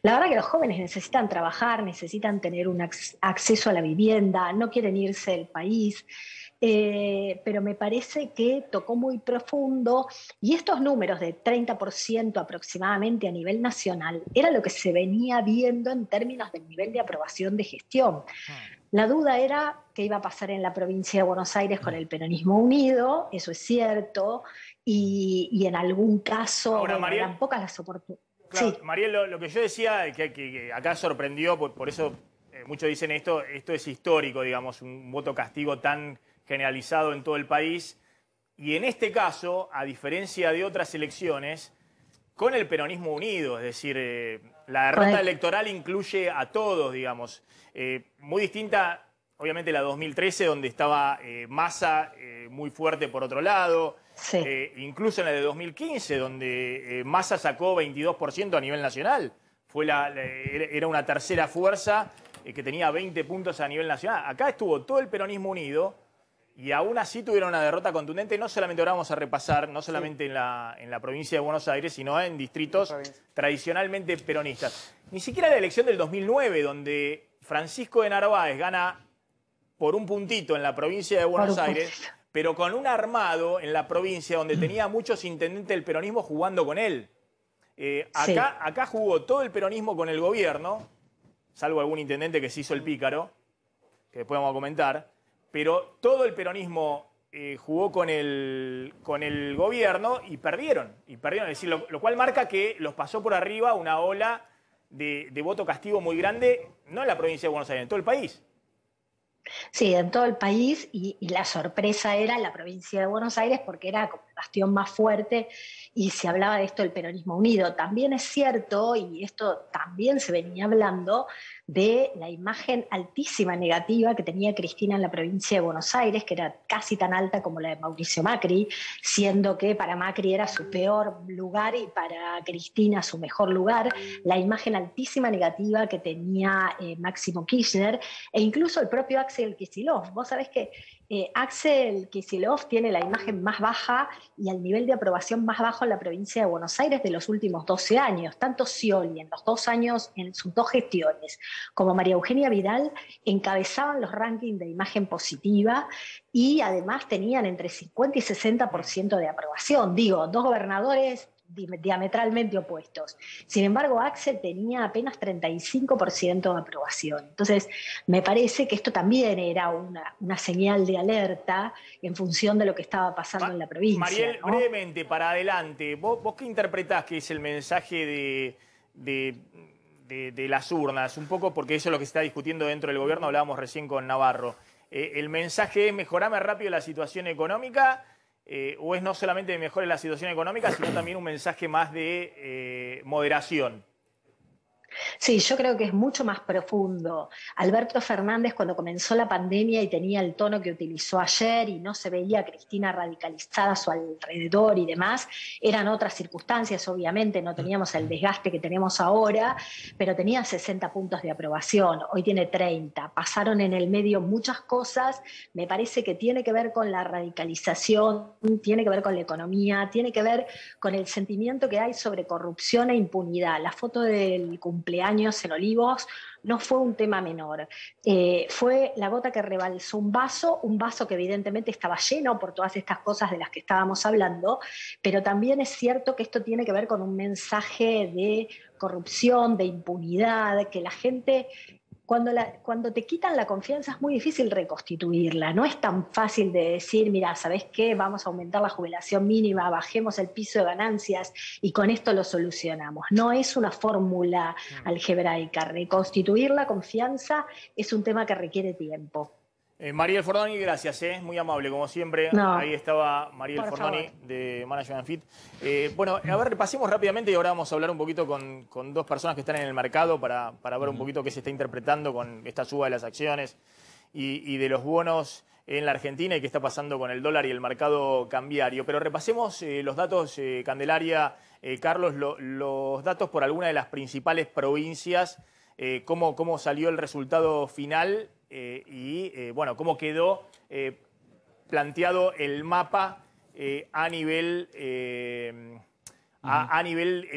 La verdad que los jóvenes necesitan trabajar, necesitan tener un acceso a la vivienda, no quieren irse del país. Pero me parece que tocó muy profundo, y estos números de 30% aproximadamente a nivel nacional era lo que se venía viendo en términos del nivel de aprobación de gestión. La duda era qué iba a pasar en la provincia de Buenos Aires con el peronismo unido, eso es cierto, y en algún caso ahora, Mariel, eran pocas las oportunidades. Claro, Sí. Mariel, lo que yo decía, que acá sorprendió, por eso muchos dicen esto es histórico, digamos, un voto castigo tan generalizado en todo el país, y en este caso, a diferencia de otras elecciones, con el peronismo unido, es decir, la derrota electoral incluye a todos, digamos, muy distinta, obviamente, la 2013, donde estaba Massa muy fuerte por otro lado, Sí. Incluso en la de 2015, donde Massa sacó 22% a nivel nacional, era una tercera fuerza que tenía 20 puntos a nivel nacional. Acá estuvo todo el peronismo unido, y aún así tuvieron una derrota contundente. No solamente ahora vamos a repasar, no solamente en la provincia de Buenos Aires, sino en distritos tradicionalmente peronistas. Ni siquiera la elección del 2009, donde Francisco de Narváez gana por un puntito en la provincia de Buenos Aires, pero con un armado en la provincia donde tenía muchos intendentes del peronismo jugando con él. Acá jugó todo el peronismo con el gobierno, salvo algún intendente que se hizo el pícaro, que después vamos a comentar. Pero todo el peronismo jugó con el gobierno y perdieron. Es decir, lo cual marca que los pasó por arriba una ola de voto castigo muy grande, no en la provincia de Buenos Aires, en todo el país. Sí, en todo el país, y la sorpresa era en la provincia de Buenos Aires porque era como bastión más fuerte, y se hablaba de esto del peronismo unido. También es cierto, y esto también se venía hablando, de la imagen altísima negativa que tenía Cristina en la provincia de Buenos Aires, que era casi tan alta como la de Mauricio Macri, siendo que para Macri era su peor lugar y para Cristina su mejor lugar, la imagen altísima negativa que tenía Máximo Kirchner, e incluso el propio Axel Kicillof. Vos sabés que Axel Kicillof tiene la imagen más baja y el nivel de aprobación más bajo en la provincia de Buenos Aires de los últimos 12 años. Tanto Scioli en los 2 años, en sus 2 gestiones, como María Eugenia Vidal encabezaban los rankings de imagen positiva y además tenían entre 50 y 60% de aprobación. Digo, 2 gobernadores diametralmente opuestos. Sin embargo, Axel tenía apenas 35% de aprobación. Entonces, me parece que esto también era una señal de alerta en función de lo que estaba pasando en la provincia. Mariel, ¿no? brevemente, para adelante, ¿vos qué interpretás que es el mensaje de las urnas? Un poco porque eso es lo que se está discutiendo dentro del gobierno, hablábamos recién con Navarro. ¿El mensaje es mejorame rápido la situación económica? ¿O es no solamente de mejore la situación económica, sino también un mensaje más de moderación? Sí, yo creo que es mucho más profundo. Alberto Fernández, cuando comenzó la pandemia y tenía el tono que utilizó ayer y no se veía a Cristina radicalizada a su alrededor y demás, eran otras circunstancias, obviamente, no teníamos el desgaste que tenemos ahora, pero tenía 60 puntos de aprobación, hoy tiene 30. Pasaron en el medio muchas cosas, me parece que tiene que ver con la radicalización, tiene que ver con la economía, tiene que ver con el sentimiento que hay sobre corrupción e impunidad. La foto del cumpleaños en Olivos no fue un tema menor. Fue la gota que rebalsó un vaso que evidentemente estaba lleno por todas estas cosas de las que estábamos hablando, pero también es cierto que esto tiene que ver con un mensaje de corrupción, de impunidad, que la gente... Cuando te quitan la confianza es muy difícil reconstituirla. No es tan fácil de decir, mira, ¿sabés qué? Vamos a aumentar la jubilación mínima, bajemos el piso de ganancias y con esto lo solucionamos. No es una fórmula algebraica. Reconstituir la confianza es un tema que requiere tiempo. Mariel Fordoni, gracias, muy amable, como siempre. No, ahí estaba Mariel Fordoni de Management Fit. Bueno, a ver, repasemos rápidamente y ahora vamos a hablar un poquito con 2 personas que están en el mercado para ver un poquito qué se está interpretando con esta suba de las acciones y de los bonos en la Argentina y qué está pasando con el dólar y el mercado cambiario. Pero repasemos los datos, Candelaria, Carlos, los datos por alguna de las principales provincias, cómo salió el resultado final. Bueno, cómo quedó planteado el mapa a nivel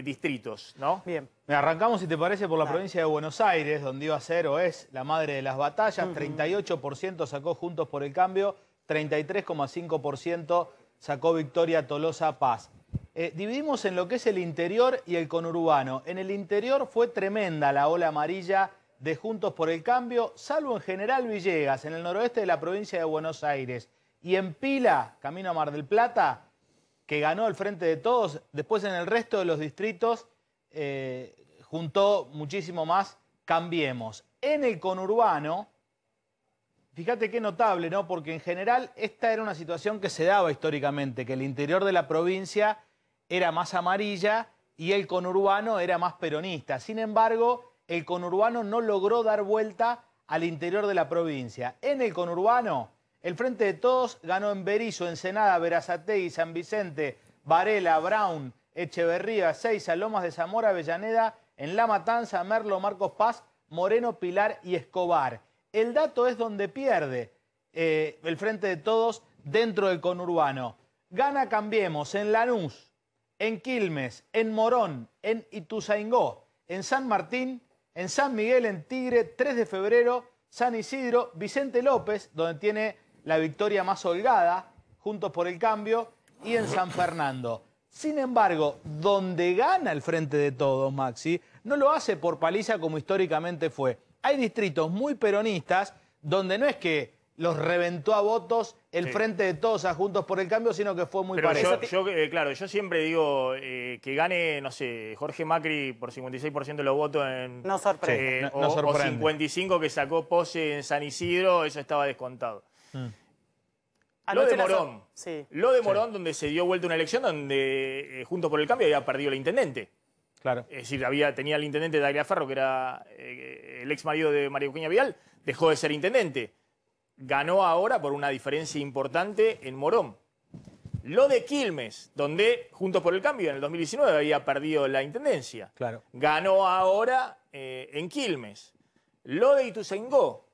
distritos, ¿no? Bien. Arrancamos, si te parece, por la provincia de Buenos Aires, donde iba a ser o es la madre de las batallas. 38% sacó Juntos por el Cambio, 33,5% sacó Victoria Tolosa Paz. Dividimos en lo que es el interior y el conurbano. En el interior fue tremenda la ola amarilla de Juntos por el Cambio, salvo en General Villegas, en el noroeste de la provincia de Buenos Aires. Y en Pila, camino a Mar del Plata, que ganó el Frente de Todos. Después en el resto de los distritos juntó muchísimo más Cambiemos. En el conurbano, fíjate qué notable, ¿no? Porque en general esta era una situación que se daba históricamente, que el interior de la provincia era más amarilla y el conurbano era más peronista. Sin embargo, el conurbano no logró dar vuelta al interior de la provincia. En el conurbano, el Frente de Todos ganó en Berisso, Ensenada, Berazategui, San Vicente, Varela, Brown, Echeverría, Ezeiza, Lomas de Zamora, Avellaneda, en La Matanza, Merlo, Marcos Paz, Moreno, Pilar y Escobar. El dato es donde pierde el Frente de Todos dentro del conurbano. Gana Cambiemos en Lanús, en Quilmes, en Morón, en Ituzaingó, en San Martín, en San Miguel, en Tigre, 3 de febrero, San Isidro, Vicente López, donde tiene la victoria más holgada, Juntos por el Cambio, y en San Fernando. Sin embargo, donde gana el Frente de Todos, Maxi, no lo hace por paliza como históricamente fue. Hay distritos muy peronistas donde no es que los reventó a votos el Frente de Todos a Juntos por el Cambio, sino que fue muy parejo. Claro, yo siempre digo que gane, no sé, Jorge Macri por 56% de los votos en... No sorprende. No sorprende. O 55 que sacó Pose en San Isidro, eso estaba descontado. Lo de Anoche Morón. Lo de Morón, donde se dio vuelta una elección donde Juntos por el Cambio había perdido la intendente. Claro. Es decir, tenía el intendente de Tagliaferro, que era el ex marido de María Eugenia Vidal, dejó de ser intendente. Ganó ahora por una diferencia importante en Morón. Lo de Quilmes, donde Juntos por el Cambio en el 2019 había perdido la intendencia. Claro. Ganó ahora en Quilmes. Lo de Ituzaingó.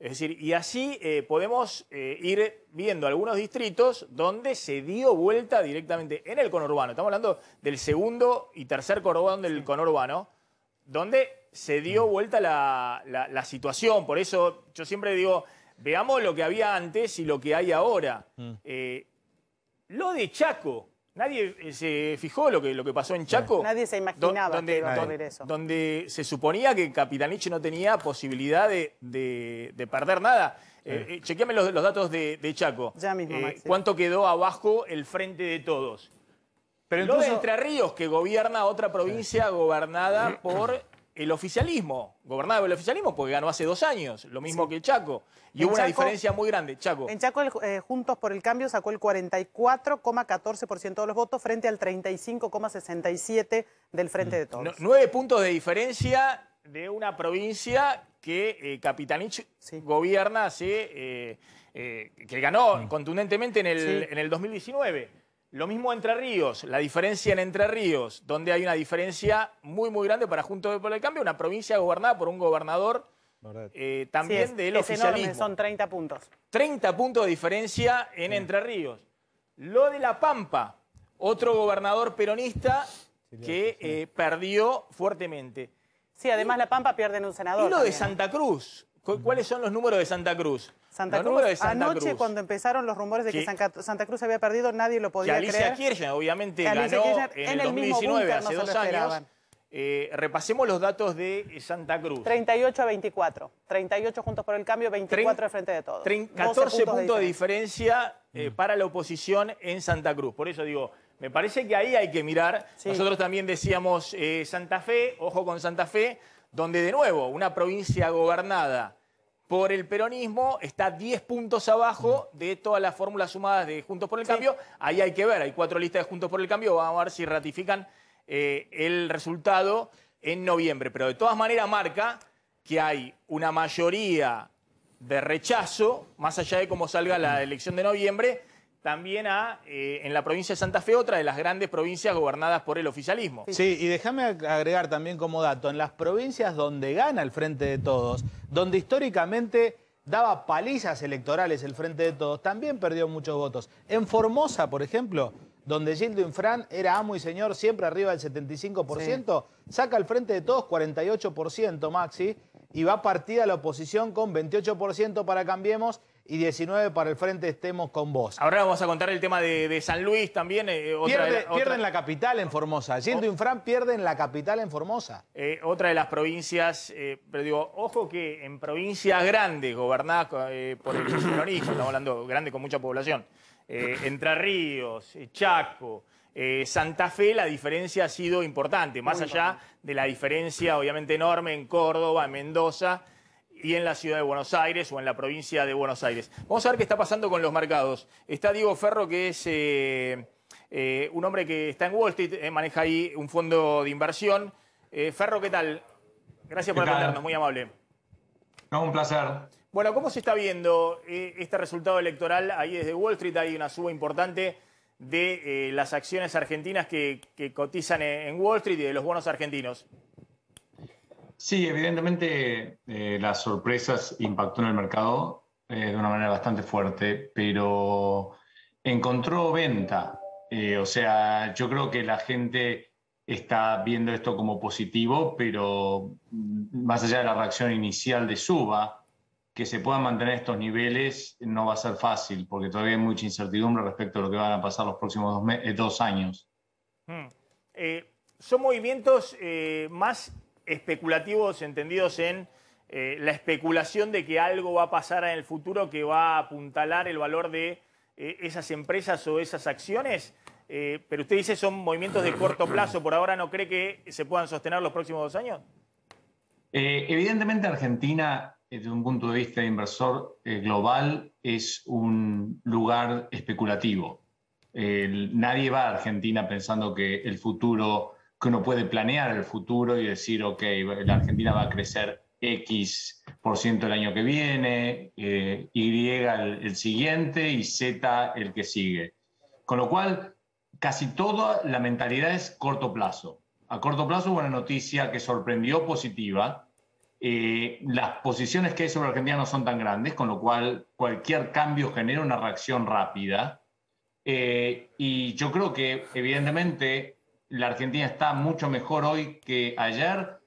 Es decir, y así podemos ir viendo algunos distritos donde se dio vuelta directamente en el conurbano. Estamos hablando del segundo y tercer cordón del conurbano, donde se dio vuelta la situación. Por eso yo siempre digo, veamos lo que había antes y lo que hay ahora. Lo de Chaco, nadie se fijó lo que pasó en Chaco. Nadie se imaginaba que iba a ocurrir eso. Donde se suponía que Capitanich no tenía posibilidad de perder nada. Chequeame los datos de Chaco. Ya mismo, Maxi. ¿Cuánto quedó abajo el Frente de Todos? Pero Lo de Entre Ríos, que gobierna otra provincia gobernada por el oficialismo. Gobernada por el oficialismo porque ganó hace 2 años, lo mismo que Chaco. Y hubo una diferencia muy grande. Chaco. En Chaco, Juntos por el Cambio sacó el 44,14% de los votos frente al 35,67% del Frente de Todos. 9 puntos de diferencia de una provincia que Capitanich gobierna, que ganó contundentemente en el 2019. Lo mismo Entre Ríos, la diferencia en Entre Ríos, donde hay una diferencia muy, muy grande para Juntos por el Cambio, una provincia gobernada por un gobernador también del oficialismo. Enorme, son 30 puntos. 30 puntos de diferencia en Entre Ríos. Lo de La Pampa, otro gobernador peronista que perdió fuertemente. Sí, además La Pampa pierde en un senador. Y lo de también. Santa Cruz. ¿Cuáles son los números de Santa Cruz? Anoche, cuando empezaron los rumores de que Santa Cruz había perdido, nadie lo podía creer. Alicia Kirchner, obviamente, ganó en el 2019, hace 2 años. Repasemos los datos de Santa Cruz. 38-24. 38 Juntos por el Cambio, 24 al Frente de Todos. 14 puntos de diferencia para la oposición en Santa Cruz. Por eso digo, me parece que ahí hay que mirar. Nosotros también decíamos Santa Fe, ojo con Santa Fe, donde de nuevo una provincia gobernada por el peronismo está 10 puntos abajo de todas las fórmulas sumadas de Juntos por el Cambio. Ahí hay que ver, hay 4 listas de Juntos por el Cambio, vamos a ver si ratifican el resultado en noviembre. Pero de todas maneras marca que hay una mayoría de rechazo, más allá de cómo salga la elección de noviembre, también en la provincia de Santa Fe, otra de las grandes provincias gobernadas por el oficialismo. Sí, y déjame agregar también como dato, en las provincias donde gana el Frente de Todos, donde históricamente daba palizas electorales el Frente de Todos, también perdió muchos votos. En Formosa, por ejemplo, donde Gildo Infran era amo y señor siempre arriba del 75%, saca el Frente de Todos 48%, Maxi, y va partida la oposición con 28% para Cambiemos y 19% para el Frente Estemos con Vos. Ahora vamos a contar el tema de San Luis también. Pierde en la capital en Formosa. Gildo Infran pierde en la capital en Formosa. Otra de las provincias, pero digo, ojo que en provincias grandes, gobernadas por el peronismo, estamos hablando grande con mucha población, Entre Ríos, Chaco, Santa Fe, la diferencia ha sido importante, más allá de la diferencia obviamente enorme en Córdoba, en Mendoza y en la ciudad de Buenos Aires o en la provincia de Buenos Aires. Vamos a ver qué está pasando con los mercados. Está Diego Ferro, que es un hombre que está en Wall Street, maneja ahí un fondo de inversión. Ferro, ¿qué tal? Gracias por atendernos, muy amable. No, un placer. Bueno, ¿cómo se está viendo este resultado electoral? Ahí desde Wall Street hay una suba importante de las acciones argentinas que cotizan en Wall Street y de los bonos argentinos. Sí, evidentemente las sorpresas impactó en el mercado de una manera bastante fuerte, pero encontró venta. O sea, yo creo que la gente está viendo esto como positivo, pero más allá de la reacción inicial de suba, que se puedan mantener estos niveles no va a ser fácil, porque todavía hay mucha incertidumbre respecto a lo que van a pasar los próximos 2 años. Son movimientos más especulativos, entendidos en la especulación de que algo va a pasar en el futuro que va a apuntalar el valor de esas empresas o esas acciones. Pero usted dice son movimientos de corto plazo. ¿Por ahora no cree que se puedan sostener los próximos 2 años? Evidentemente Argentina, desde un punto de vista de inversor global, es un lugar especulativo. Nadie va a Argentina pensando que el futuro, que uno puede planear el futuro y decir, ok, la Argentina va a crecer X% el año que viene, Y el siguiente y Z el que sigue. Con lo cual, casi toda la mentalidad es corto plazo. A corto plazo, una noticia que sorprendió positiva. Las posiciones que hay sobre Argentina no son tan grandes, con lo cual cualquier cambio genera una reacción rápida. Y yo creo que, evidentemente, la Argentina está mucho mejor hoy que ayer.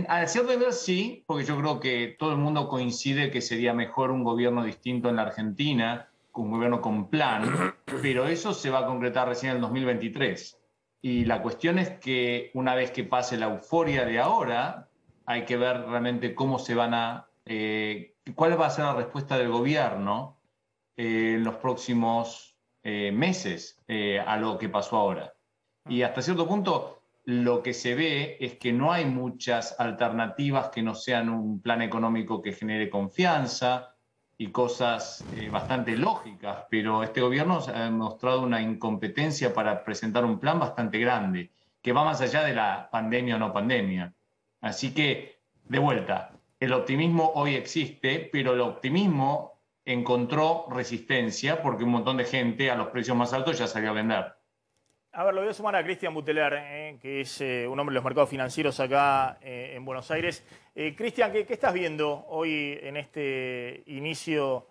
A cierto nivel sí, porque yo creo que todo el mundo coincide que sería mejor un gobierno distinto en la Argentina, un gobierno con plan, pero eso se va a concretar recién en el 2023. Y la cuestión es que una vez que pase la euforia de ahora, hay que ver realmente cómo se van a... cuál va a ser la respuesta del gobierno en los próximos meses a lo que pasó ahora. Y hasta cierto punto lo que se ve es que no hay muchas alternativas que no sean un plan económico que genere confianza y cosas bastante lógicas, pero este gobierno ha mostrado una incompetencia para presentar un plan bastante grande, que va más allá de la pandemia o no pandemia. Así que, de vuelta, el optimismo hoy existe, pero el optimismo encontró resistencia porque un montón de gente a los precios más altos ya salió a vender. A ver, lo voy a sumar a Cristian Buteler, que es un hombre de los mercados financieros acá en Buenos Aires. Cristian, ¿qué estás viendo hoy en este inicio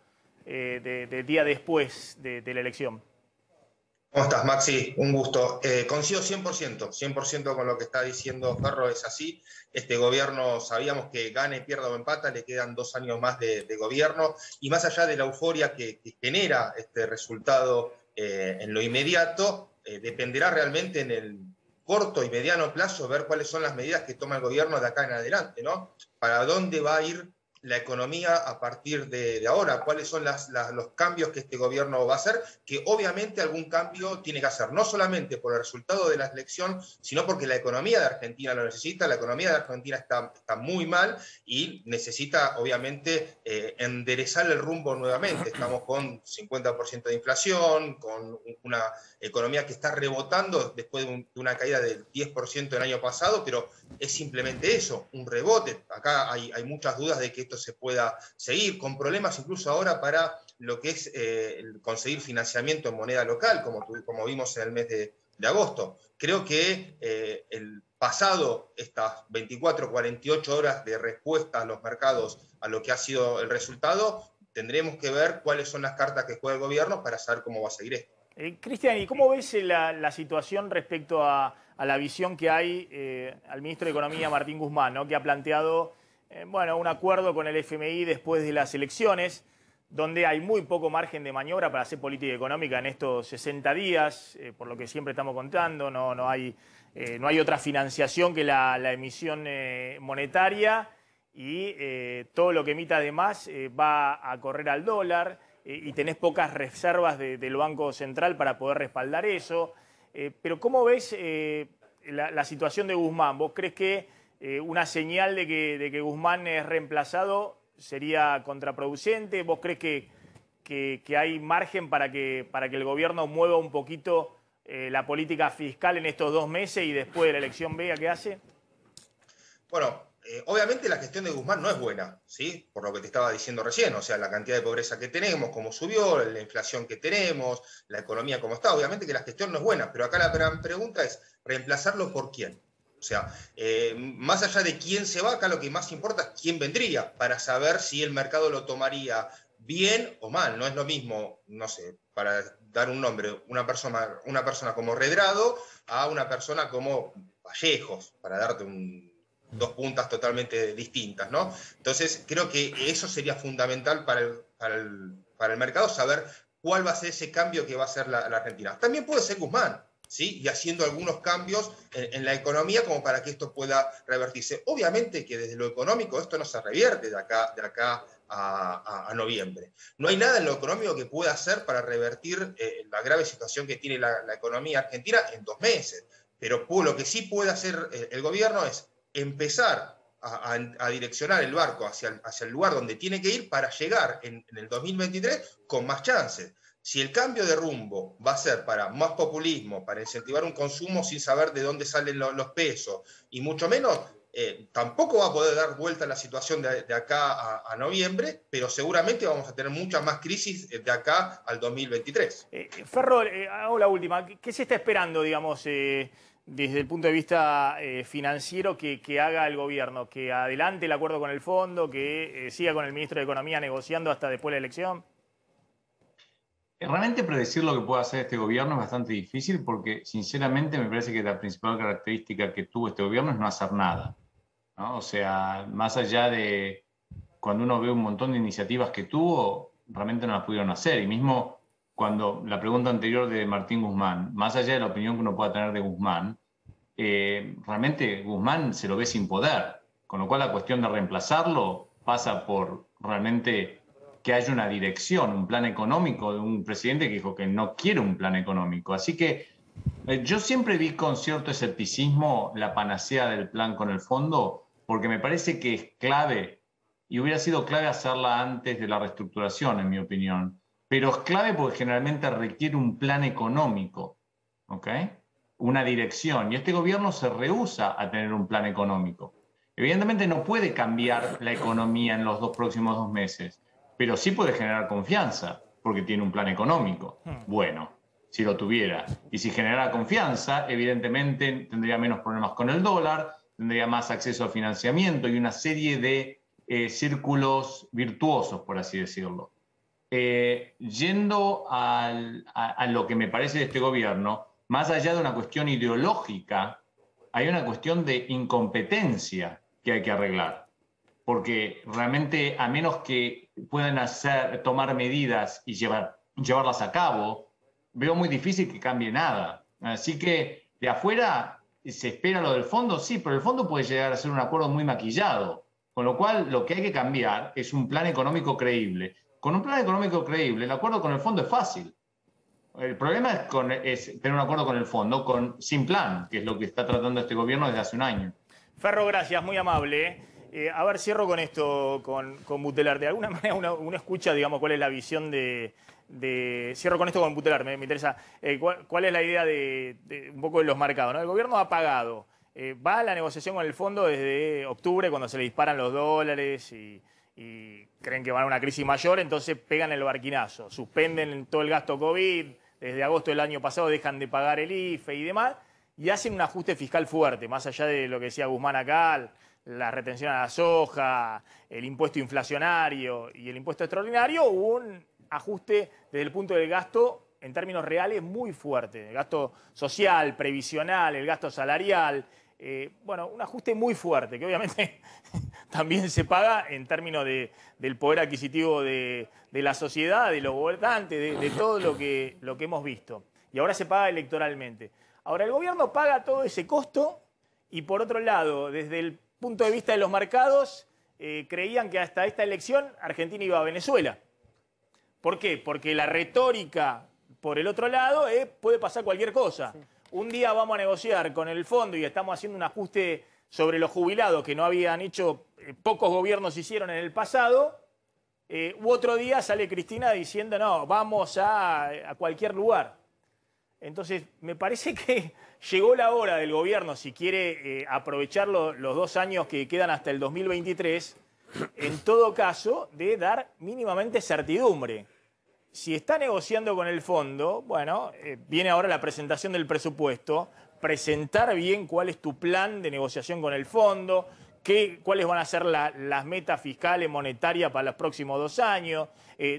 de día después de la elección? ¿Cómo estás, Maxi? Un gusto. Coincido 100% con lo que está diciendo Ferro, es así. Este gobierno, sabíamos que gane, pierda o empata, le quedan 2 años más de gobierno, y más allá de la euforia que genera este resultado en lo inmediato, dependerá realmente en el corto y mediano plazo ver cuáles son las medidas que toma el gobierno de acá en adelante, ¿no? Para dónde va a ir la economía a partir de ahora, cuáles son los cambios que este gobierno va a hacer, que obviamente algún cambio tiene que hacer, no solamente por el resultado de la elección, sino porque la economía de Argentina lo necesita. La economía de Argentina está muy mal y necesita obviamente enderezar el rumbo nuevamente. Estamos con 50% de inflación, con una economía que está rebotando después de una caída del 10% el año pasado, pero es simplemente eso, un rebote. Acá hay muchas dudas de que esto se pueda seguir, con problemas incluso ahora para lo que es conseguir financiamiento en moneda local, como vimos en el mes de agosto. Creo que el pasado estas 24, 48 horas de respuesta a los mercados a lo que ha sido el resultado, tendremos que ver cuáles son las cartas que juega el gobierno para saber cómo va a seguir esto. Cristian, ¿y cómo ves la situación respecto a la visión que hay al ministro de Economía, Martín Guzmán, ¿no? Que ha planteado un acuerdo con el FMI después de las elecciones, donde hay muy poco margen de maniobra para hacer política económica en estos 60 días, por lo que siempre estamos contando, no hay otra financiación que la emisión monetaria, y todo lo que emita además va a correr al dólar, y tenés pocas reservas del Banco Central para poder respaldar eso. Pero ¿cómo ves la situación de Guzmán? ¿Vos crees que una señal de que Guzmán es reemplazado sería contraproducente? ¿Vos crees que hay margen para que el gobierno mueva un poquito la política fiscal en estos 2 meses y después de la elección vea qué hace? Bueno, obviamente la gestión de Guzmán no es buena, ¿sí? Por lo que te estaba diciendo recién, o sea, la cantidad de pobreza que tenemos, cómo subió, la inflación que tenemos, la economía como está. Obviamente que la gestión no es buena, pero acá la gran pregunta es, ¿reemplazarlo por quién? O sea, más allá de quién se va, acá lo que más importa es quién vendría, para saber si el mercado lo tomaría bien o mal. No es lo mismo, no sé, para dar un nombre, una persona como Redrado a una persona como Vallejos, para darte 2 puntas totalmente distintas, ¿no? Entonces, creo que eso sería fundamental para el mercado, saber cuál va a ser ese cambio que va a hacer la Argentina. También puede ser Guzmán, ¿sí? Y haciendo algunos cambios en la economía como para que esto pueda revertirse. Obviamente que desde lo económico esto no se revierte de acá a noviembre. No hay nada en lo económico que pueda hacer para revertir la grave situación que tiene la economía argentina en 2 meses. Pero lo que sí puede hacer el gobierno es empezar a direccionar el barco hacia el lugar donde tiene que ir para llegar en el 2023 con más chances. Si el cambio de rumbo va a ser para más populismo, para incentivar un consumo sin saber de dónde salen los pesos, y mucho menos, tampoco va a poder dar vuelta a la situación de acá a noviembre, pero seguramente vamos a tener muchas más crisis de acá al 2023. Ferro, hago la última. ¿Qué se está esperando, digamos, desde el punto de vista financiero que haga el gobierno? ¿Que adelante el acuerdo con el fondo? ¿Que siga con el ministro de Economía negociando hasta después de la elección? Realmente predecir lo que puede hacer este gobierno es bastante difícil porque, sinceramente, me parece que la principal característica que tuvo este gobierno es no hacer nada, ¿no? O sea, más allá de cuando uno ve un montón de iniciativas que tuvo, realmente no las pudieron hacer. Y mismo cuando la pregunta anterior de Martín Guzmán, más allá de la opinión que uno pueda tener de Guzmán, realmente Guzmán se lo ve sin poder, con lo cual la cuestión de reemplazarlo pasa por realmente que haya una dirección, un plan económico de un presidente que dijo que no quiere un plan económico. Así que yo siempre vi con cierto escepticismo la panacea del plan con el fondo, porque me parece que es clave, y hubiera sido clave hacerla antes de la reestructuración, en mi opinión, pero es clave porque generalmente requiere un plan económico, ¿ok? Una dirección, y este gobierno se rehúsa a tener un plan económico. Evidentemente no puede cambiar la economía en los próximos 2 meses, pero sí puede generar confianza, porque tiene un plan económico. Bueno, si lo tuviera. Y si generara confianza, evidentemente tendría menos problemas con el dólar, tendría más acceso a financiamiento y una serie de círculos virtuosos, por así decirlo. Yendo a lo que me parece de este gobierno, más allá de una cuestión ideológica, hay una cuestión de incompetencia que hay que arreglar. Porque realmente, a menos que puedan tomar medidas y llevarlas a cabo, veo muy difícil que cambie nada. Así que de afuera se espera lo del fondo, sí, pero el fondo puede llegar a ser un acuerdo muy maquillado. Con lo cual, lo que hay que cambiar es un plan económico creíble. Con un plan económico creíble, el acuerdo con el fondo es fácil. El problema es tener un acuerdo con el fondo sin plan, que es lo que está tratando este gobierno desde hace un año. Ferro, gracias, muy amable. A ver, cierro con esto, con Buteler. De alguna manera uno escucha, digamos, cuál es la visión cierro con esto con Buteler, me interesa. ¿Cuál es la idea de un poco de los mercados, ¿no? El gobierno ha pagado. Va a la negociación con el fondo desde octubre, cuando se le disparan los dólares y creen que van a una crisis mayor, entonces pegan el barquinazo. Suspenden todo el gasto COVID, desde agosto del año pasado dejan de pagar el IFE y demás, y hacen un ajuste fiscal fuerte, más allá de lo que decía Guzmán acá, la retención a la soja, el impuesto inflacionario y el impuesto extraordinario, hubo un ajuste desde el punto del gasto en términos reales muy fuerte. El gasto social, previsional, el gasto salarial, bueno, un ajuste muy fuerte, que obviamente también se paga en términos del poder adquisitivo de la sociedad, de los votantes, de todo lo que hemos visto. Y ahora se paga electoralmente. Ahora, el gobierno paga todo ese costo y, por otro lado, desde el punto de vista de los mercados, creían que hasta esta elección Argentina iba a Venezuela. ¿Por qué? Porque la retórica, por el otro lado, puede pasar cualquier cosa. Sí. Un día vamos a negociar con el fondo y estamos haciendo un ajuste sobre los jubilados que no habían hecho, pocos gobiernos hicieron en el pasado, u otro día sale Cristina diciendo, no, vamos a cualquier lugar. Entonces, me parece que llegó la hora del gobierno, si quiere aprovechar los 2 años que quedan hasta el 2023, en todo caso, de dar mínimamente certidumbre. Si está negociando con el fondo, bueno, viene ahora la presentación del presupuesto, presentar bien cuál es tu plan de negociación con el fondo, cuáles van a ser las metas fiscales, monetarias para los próximos 2 años,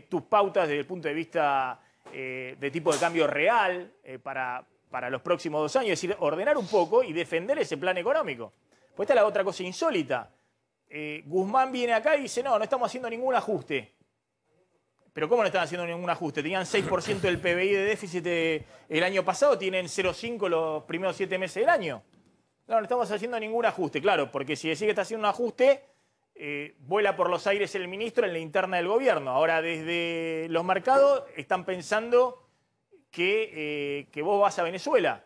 tus pautas desde el punto de vista de tipo de cambio real para los próximos 2 años, es decir, ordenar un poco y defender ese plan económico. Pues esta es la otra cosa insólita. Guzmán viene acá y dice, no estamos haciendo ningún ajuste. ¿Pero cómo no están haciendo ningún ajuste? Tenían 6% del PBI de déficit el año pasado, tienen 0,5 los primeros 7 meses del año. No estamos haciendo ningún ajuste, claro, porque si decís que está haciendo un ajuste, vuela por los aires el ministro en la interna del gobierno. Ahora, desde los mercados están pensando que vos vas a Venezuela.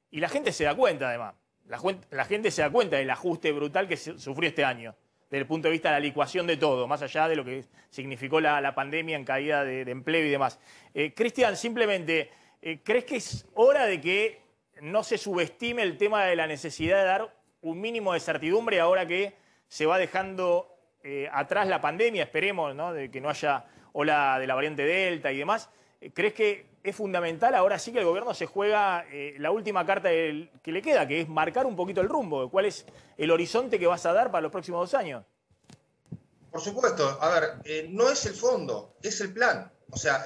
Y la gente se da cuenta, además. la gente se da cuenta del ajuste brutal que sufrió este año, desde el punto de vista de la licuación de todo, más allá de lo que significó la pandemia en caída de empleo y demás. Cristian, simplemente, ¿crees que es hora de que no se subestime el tema de la necesidad de dar un mínimo de certidumbre ahora que se va dejando atrás la pandemia, esperemos, ¿no?, de que no haya ola de la variante Delta y demás? ¿Crees que es fundamental ahora sí que el gobierno se juega la última carta que le queda, que es marcar un poquito el rumbo? ¿Cuál es el horizonte que vas a dar para los próximos 2 años? Por supuesto, a ver, no es el fondo, es el plan. O sea,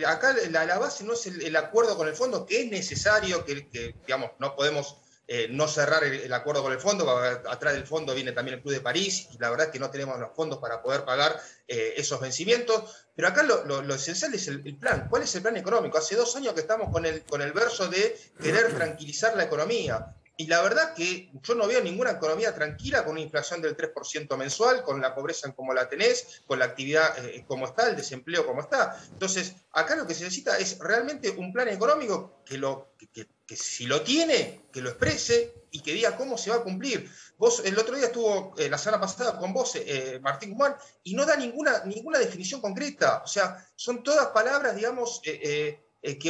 acá la base no es el acuerdo con el fondo, que es necesario, que digamos, no podemos no cerrar el acuerdo con el fondo, porque atrás del fondo viene también el Club de París, y la verdad es que no tenemos los fondos para poder pagar esos vencimientos. Pero acá lo esencial es el plan. ¿Cuál es el plan económico? Hace 2 años que estamos con el verso de querer tranquilizar la economía. Y la verdad que yo no veo ninguna economía tranquila con una inflación del 3% mensual, con la pobreza como la tenés, con la actividad como está, el desempleo como está. Entonces, acá lo que se necesita es realmente un plan económico que si lo tiene, que lo exprese y que diga cómo se va a cumplir. Vos, el otro día estuvo, la semana pasada, con vos, Martín Guzmán, y no da ninguna definición concreta. O sea, son todas palabras, digamos, que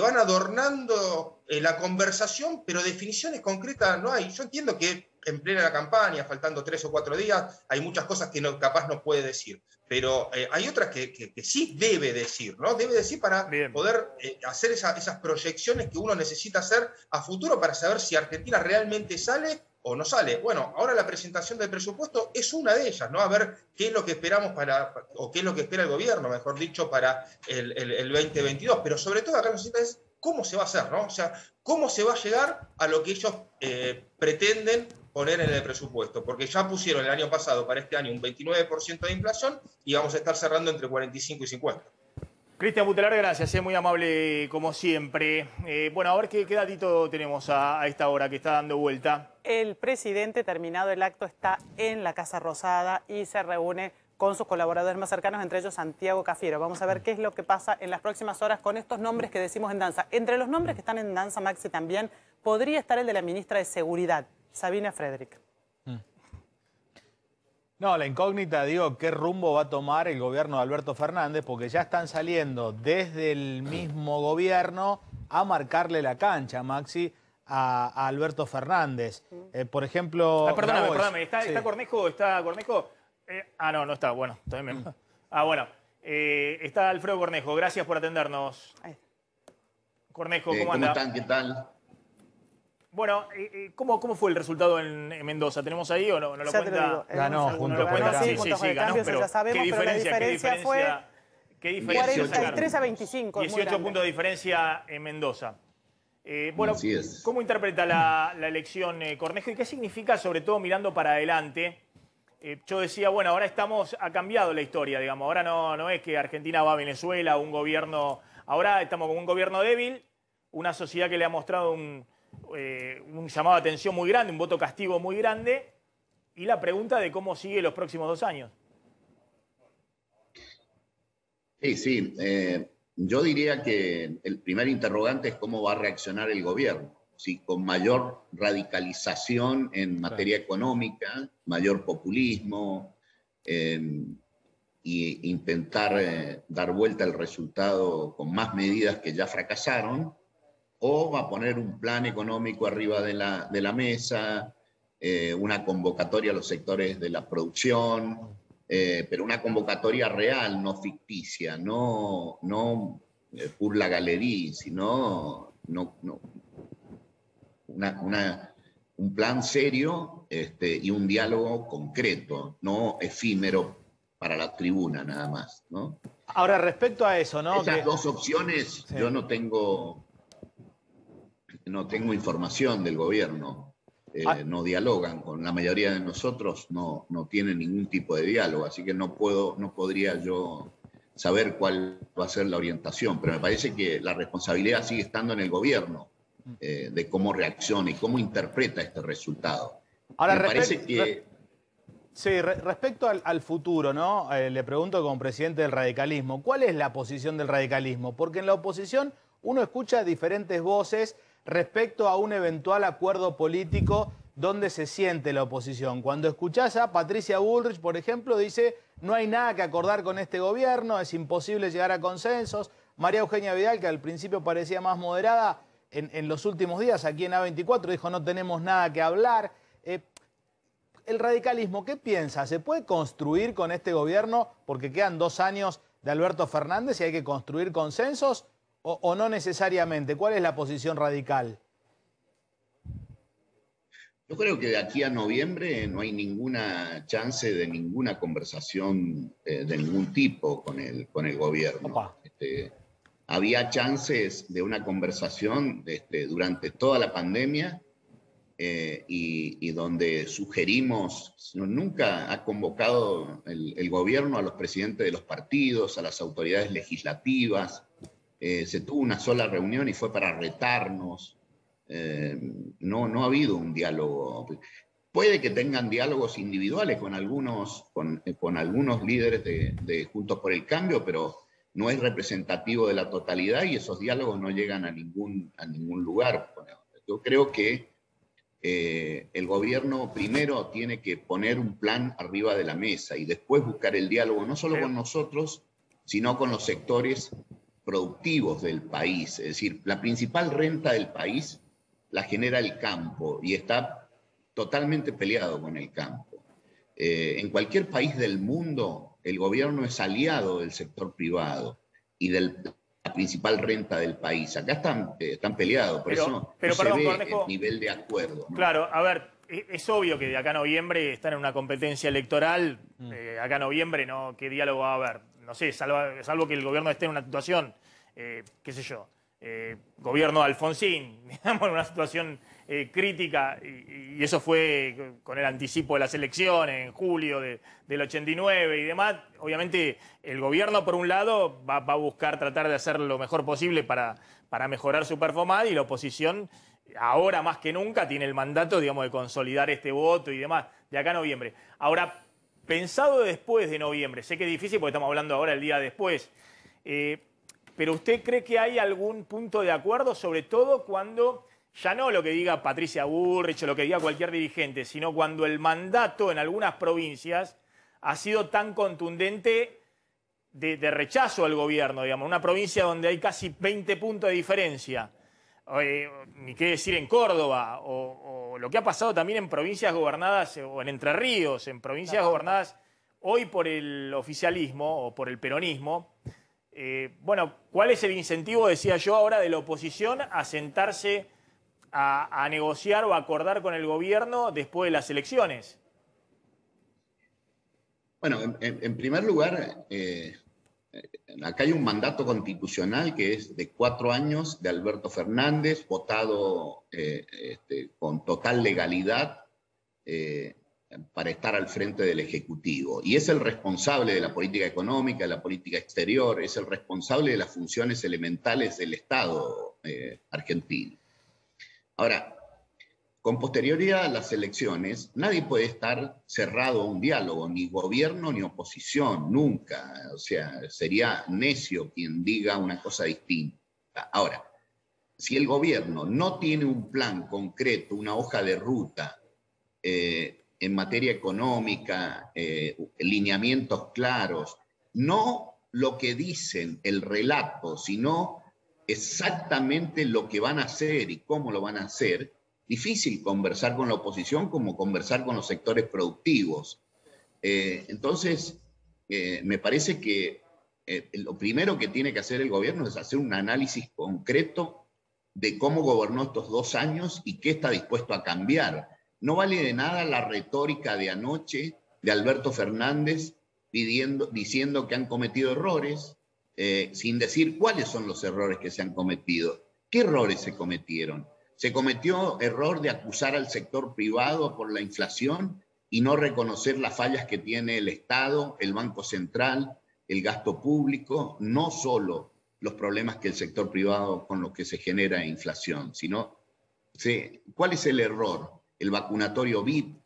van adornando la conversación, pero definiciones concretas no hay. Yo entiendo que en plena campaña, faltando 3 o 4 días, hay muchas cosas que capaz no puede decir, pero hay otras que sí debe decir, ¿no? Debe decir para poder hacer esas proyecciones que uno necesita hacer a futuro para saber si Argentina realmente sale o no sale. Bueno, ahora la presentación del presupuesto es una de ellas, ¿no? A ver qué es lo que esperamos o qué es lo que espera el gobierno, mejor dicho, para el 2022. Pero sobre todo acá necesita es cómo se va a hacer, ¿no? O sea, cómo se va a llegar a lo que ellos pretenden poner en el presupuesto. Porque ya pusieron el año pasado para este año un 29% de inflación y vamos a estar cerrando entre 45 y 50. Cristian Butelar, gracias, es muy amable como siempre. Bueno, a ver qué datito tenemos a esta hora que está dando vuelta. El presidente, terminado el acto, está en la Casa Rosada y se reúne con sus colaboradores más cercanos, entre ellos Santiago Cafiero. Vamos a ver qué es lo que pasa en las próximas horas con estos nombres que decimos en danza. Entre los nombres que están en danza, Maxi, también podría estar el de la ministra de Seguridad, Sabina Frederick. No, la incógnita, digo, qué rumbo va a tomar el gobierno de Alberto Fernández, porque ya están saliendo desde el mismo gobierno a marcarle la cancha, Maxi, a Alberto Fernández. Por ejemplo... Perdóname, ¿está Cornejo? ¿Está Cornejo? No está, bueno. También bueno. Está Alfredo Cornejo, gracias por atendernos. Cornejo, ¿cómo anda? ¿Cómo están? ¿Qué tal? Bueno, ¿cómo fue el resultado en Mendoza? ¿Tenemos ahí o no lo cuenta? Ganó, junto con el cambio. Sí, ganó, pero ya sabemos, ¿qué diferencia fue? ¿Qué diferencia 43 a 25. 18 puntos de diferencia en Mendoza. Bueno, ¿cómo interpreta la elección Cornejo y qué significa, sobre todo mirando para adelante? Yo decía, bueno, ahora ha cambiado la historia, digamos. Ahora no es que Argentina va a Venezuela, un gobierno... Ahora estamos con un gobierno débil, una sociedad que le ha mostrado un llamado de atención muy grande, un voto castigo muy grande, y la pregunta de cómo sigue los próximos 2 años. Sí. Yo diría que el primer interrogante es cómo va a reaccionar el gobierno. Si con mayor radicalización en materia económica, mayor populismo, y intentar dar vuelta al resultado con más medidas que ya fracasaron, o va a poner un plan económico arriba de la mesa, una convocatoria a los sectores de la producción, pero una convocatoria real, no ficticia, no pour la galerie, sino un plan serio y un diálogo concreto, no efímero para la tribuna nada más, ¿no? Ahora, respecto a eso, ¿no? Esas dos opciones, sí. Yo no tengo información del gobierno, no dialogan con la mayoría de nosotros, no tienen ningún tipo de diálogo, así que no podría yo saber cuál va a ser la orientación, pero me parece que la responsabilidad sigue estando en el gobierno, de cómo reacciona y cómo interpreta este resultado. Ahora, me parece que... respecto al futuro, ¿no? Le pregunto como presidente del radicalismo, ¿cuál es la posición del radicalismo? Porque en la oposición uno escucha diferentes voces respecto a un eventual acuerdo político dónde se siente la oposición. Cuando escuchás a Patricia Bullrich, por ejemplo, dice no hay nada que acordar con este gobierno, es imposible llegar a consensos. María Eugenia Vidal, que al principio parecía más moderada, en los últimos días aquí en A24 dijo no tenemos nada que hablar. El radicalismo, ¿qué piensa? ¿Se puede construir con este gobierno porque quedan 2 años de Alberto Fernández y hay que construir consensos o no necesariamente? ¿Cuál es la posición radical? Yo creo que de aquí a noviembre no hay ninguna chance de ninguna conversación de ningún tipo con el gobierno. Había chances de una conversación durante toda la pandemia y donde sugerimos, nunca ha convocado el gobierno a los presidentes de los partidos, a las autoridades legislativas. Se tuvo una sola reunión y fue para retarnos. No ha habido un diálogo. Puede que tengan diálogos individuales con algunos líderes de Juntos por el Cambio, pero no es representativo de la totalidad y esos diálogos no llegan a ningún lugar. Yo creo que el gobierno primero tiene que poner un plan arriba de la mesa y después buscar el diálogo, no solo con nosotros, sino con los sectores productivos del país. Es decir, la principal renta del país la genera el campo y está totalmente peleado con el campo. En cualquier país del mundo, el gobierno es aliado del sector privado y de la principal renta del país. Acá están peleados, por eso no se ve Cornejo, el nivel de acuerdo, ¿no? Claro, a ver, es obvio que de acá a noviembre están en una competencia electoral. Acá a noviembre, ¿no? ¿Qué diálogo va a haber? No sé, salvo que el gobierno esté en una situación, qué sé yo, gobierno de Alfonsín, digamos, en una situación crítica, y eso fue con el anticipo de las elecciones en julio del 89 y demás. Obviamente el gobierno, por un lado, va a buscar tratar de hacer lo mejor posible para mejorar su performance, y la oposición, ahora más que nunca, tiene el mandato, digamos, de consolidar este voto y demás, de acá a noviembre. Ahora, pensado después de noviembre, sé que es difícil porque estamos hablando ahora el día después, pero ¿usted cree que hay algún punto de acuerdo, sobre todo cuando, ya no lo que diga Patricia Bullrich o lo que diga cualquier dirigente, sino cuando el mandato en algunas provincias ha sido tan contundente de rechazo al gobierno, digamos, una provincia donde hay casi 20 puntos de diferencia, ni qué decir en Córdoba, o lo que ha pasado también en provincias gobernadas, o en Entre Ríos, en provincias gobernadas hoy por el oficialismo o por el peronismo? Bueno, ¿cuál es el incentivo, decía yo ahora, de la oposición a sentarse a negociar o a acordar con el gobierno después de las elecciones? Bueno, en primer lugar, acá hay un mandato constitucional que es de 4 años de Alberto Fernández, votado con total legalidad para estar al frente del Ejecutivo. Y es el responsable de la política económica, de la política exterior, es el responsable de las funciones elementales del Estado argentino. Ahora, con posterioridad a las elecciones, nadie puede estar cerrado a un diálogo, ni gobierno ni oposición, nunca. O sea, sería necio quien diga una cosa distinta. Ahora, si el gobierno no tiene un plan concreto, una hoja de ruta, en materia económica, lineamientos claros, no lo que dicen, el relato, sino exactamente lo que van a hacer y cómo lo van a hacer, difícil conversar con la oposición como conversar con los sectores productivos. Entonces, me parece que lo primero que tiene que hacer el gobierno es hacer un análisis concreto de cómo gobernó estos 2 años y qué está dispuesto a cambiar. No vale de nada la retórica de anoche de Alberto Fernández diciendo que han cometido errores, sin decir cuáles son los errores que se han cometido. ¿Qué errores se cometieron? Se cometió error de acusar al sector privado por la inflación y no reconocer las fallas que tiene el Estado, el Banco Central, el gasto público, no solo los problemas que el sector privado con los que se genera inflación, sino ¿cuál es el error? El vacunatorio VIP,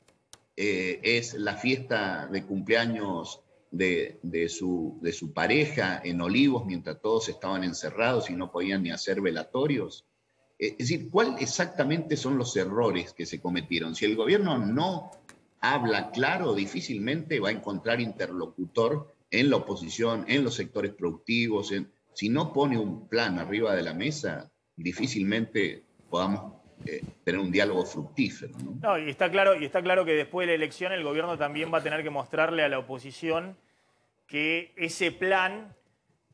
es la fiesta de cumpleaños de su pareja en Olivos mientras todos estaban encerrados y no podían ni hacer velatorios. Es decir, ¿cuál exactamente son los errores que se cometieron? Si el gobierno no habla claro, difícilmente va a encontrar interlocutor en la oposición, en los sectores productivos. Si no pone un plan arriba de la mesa, difícilmente podamos tener un diálogo fructífero, ¿no? No, y está claro que después de la elección el gobierno también va a tener que mostrarle a la oposición que ese plan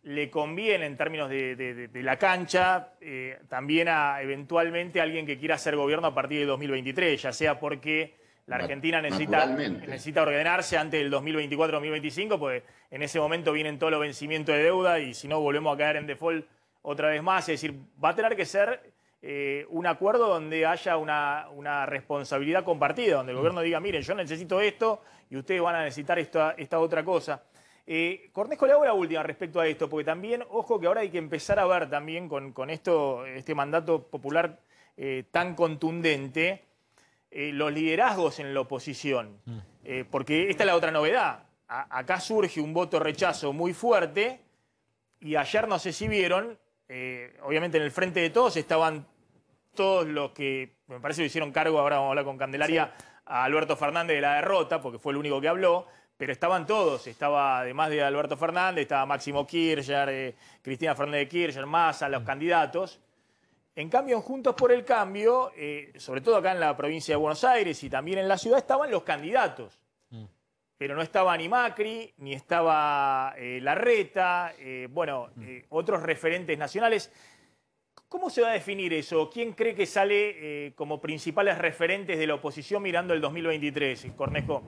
le conviene en términos de la cancha, también a eventualmente alguien que quiera hacer gobierno a partir de 2023, ya sea porque la Argentina necesita ordenarse antes del 2024-2025, pues en ese momento vienen todos los vencimientos de deuda y si no volvemos a caer en default otra vez más. Es decir, va a tener que ser un acuerdo donde haya una responsabilidad compartida, donde el gobierno diga, miren, yo necesito esto y ustedes van a necesitar esta otra cosa. Cornejo, le hago la última respecto a esto, porque también, ojo que ahora hay que empezar a ver también con este mandato popular tan contundente, los liderazgos en la oposición. Porque esta es la otra novedad. Acá surge un voto rechazo muy fuerte y ayer, no sé si vieron, obviamente en el frente de todos estaban todos los que, me parece que hicieron cargo, ahora vamos a hablar con Candelaria, sí, a Alberto Fernández de la derrota, porque fue el único que habló, pero estaban todos, estaba además de Alberto Fernández, estaba Máximo Kirchner, Cristina Fernández de Kirchner, Massa, los candidatos. En cambio, en Juntos por el Cambio, sobre todo acá en la provincia de Buenos Aires y también en la ciudad, estaban los candidatos. Pero no estaba ni Macri, ni estaba Larreta, otros referentes nacionales. ¿Cómo se va a definir eso? ¿Quién cree que sale como principales referentes de la oposición mirando el 2023, Cornejo?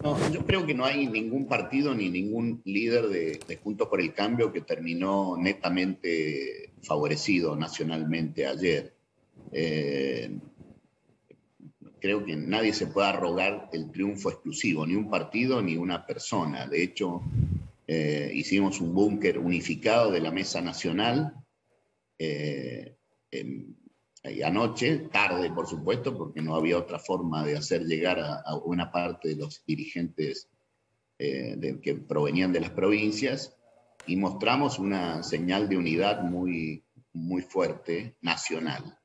No, yo creo que no hay ningún partido ni ningún líder de Juntos por el Cambio que terminó netamente favorecido nacionalmente ayer. Creo que nadie se puede arrogar el triunfo exclusivo, ni un partido ni una persona. De hecho, hicimos un búnker unificado de la Mesa Nacional anoche, tarde por supuesto, porque no había otra forma de hacer llegar a buena parte de los dirigentes que provenían de las provincias, y mostramos una señal de unidad muy, muy fuerte, nacional.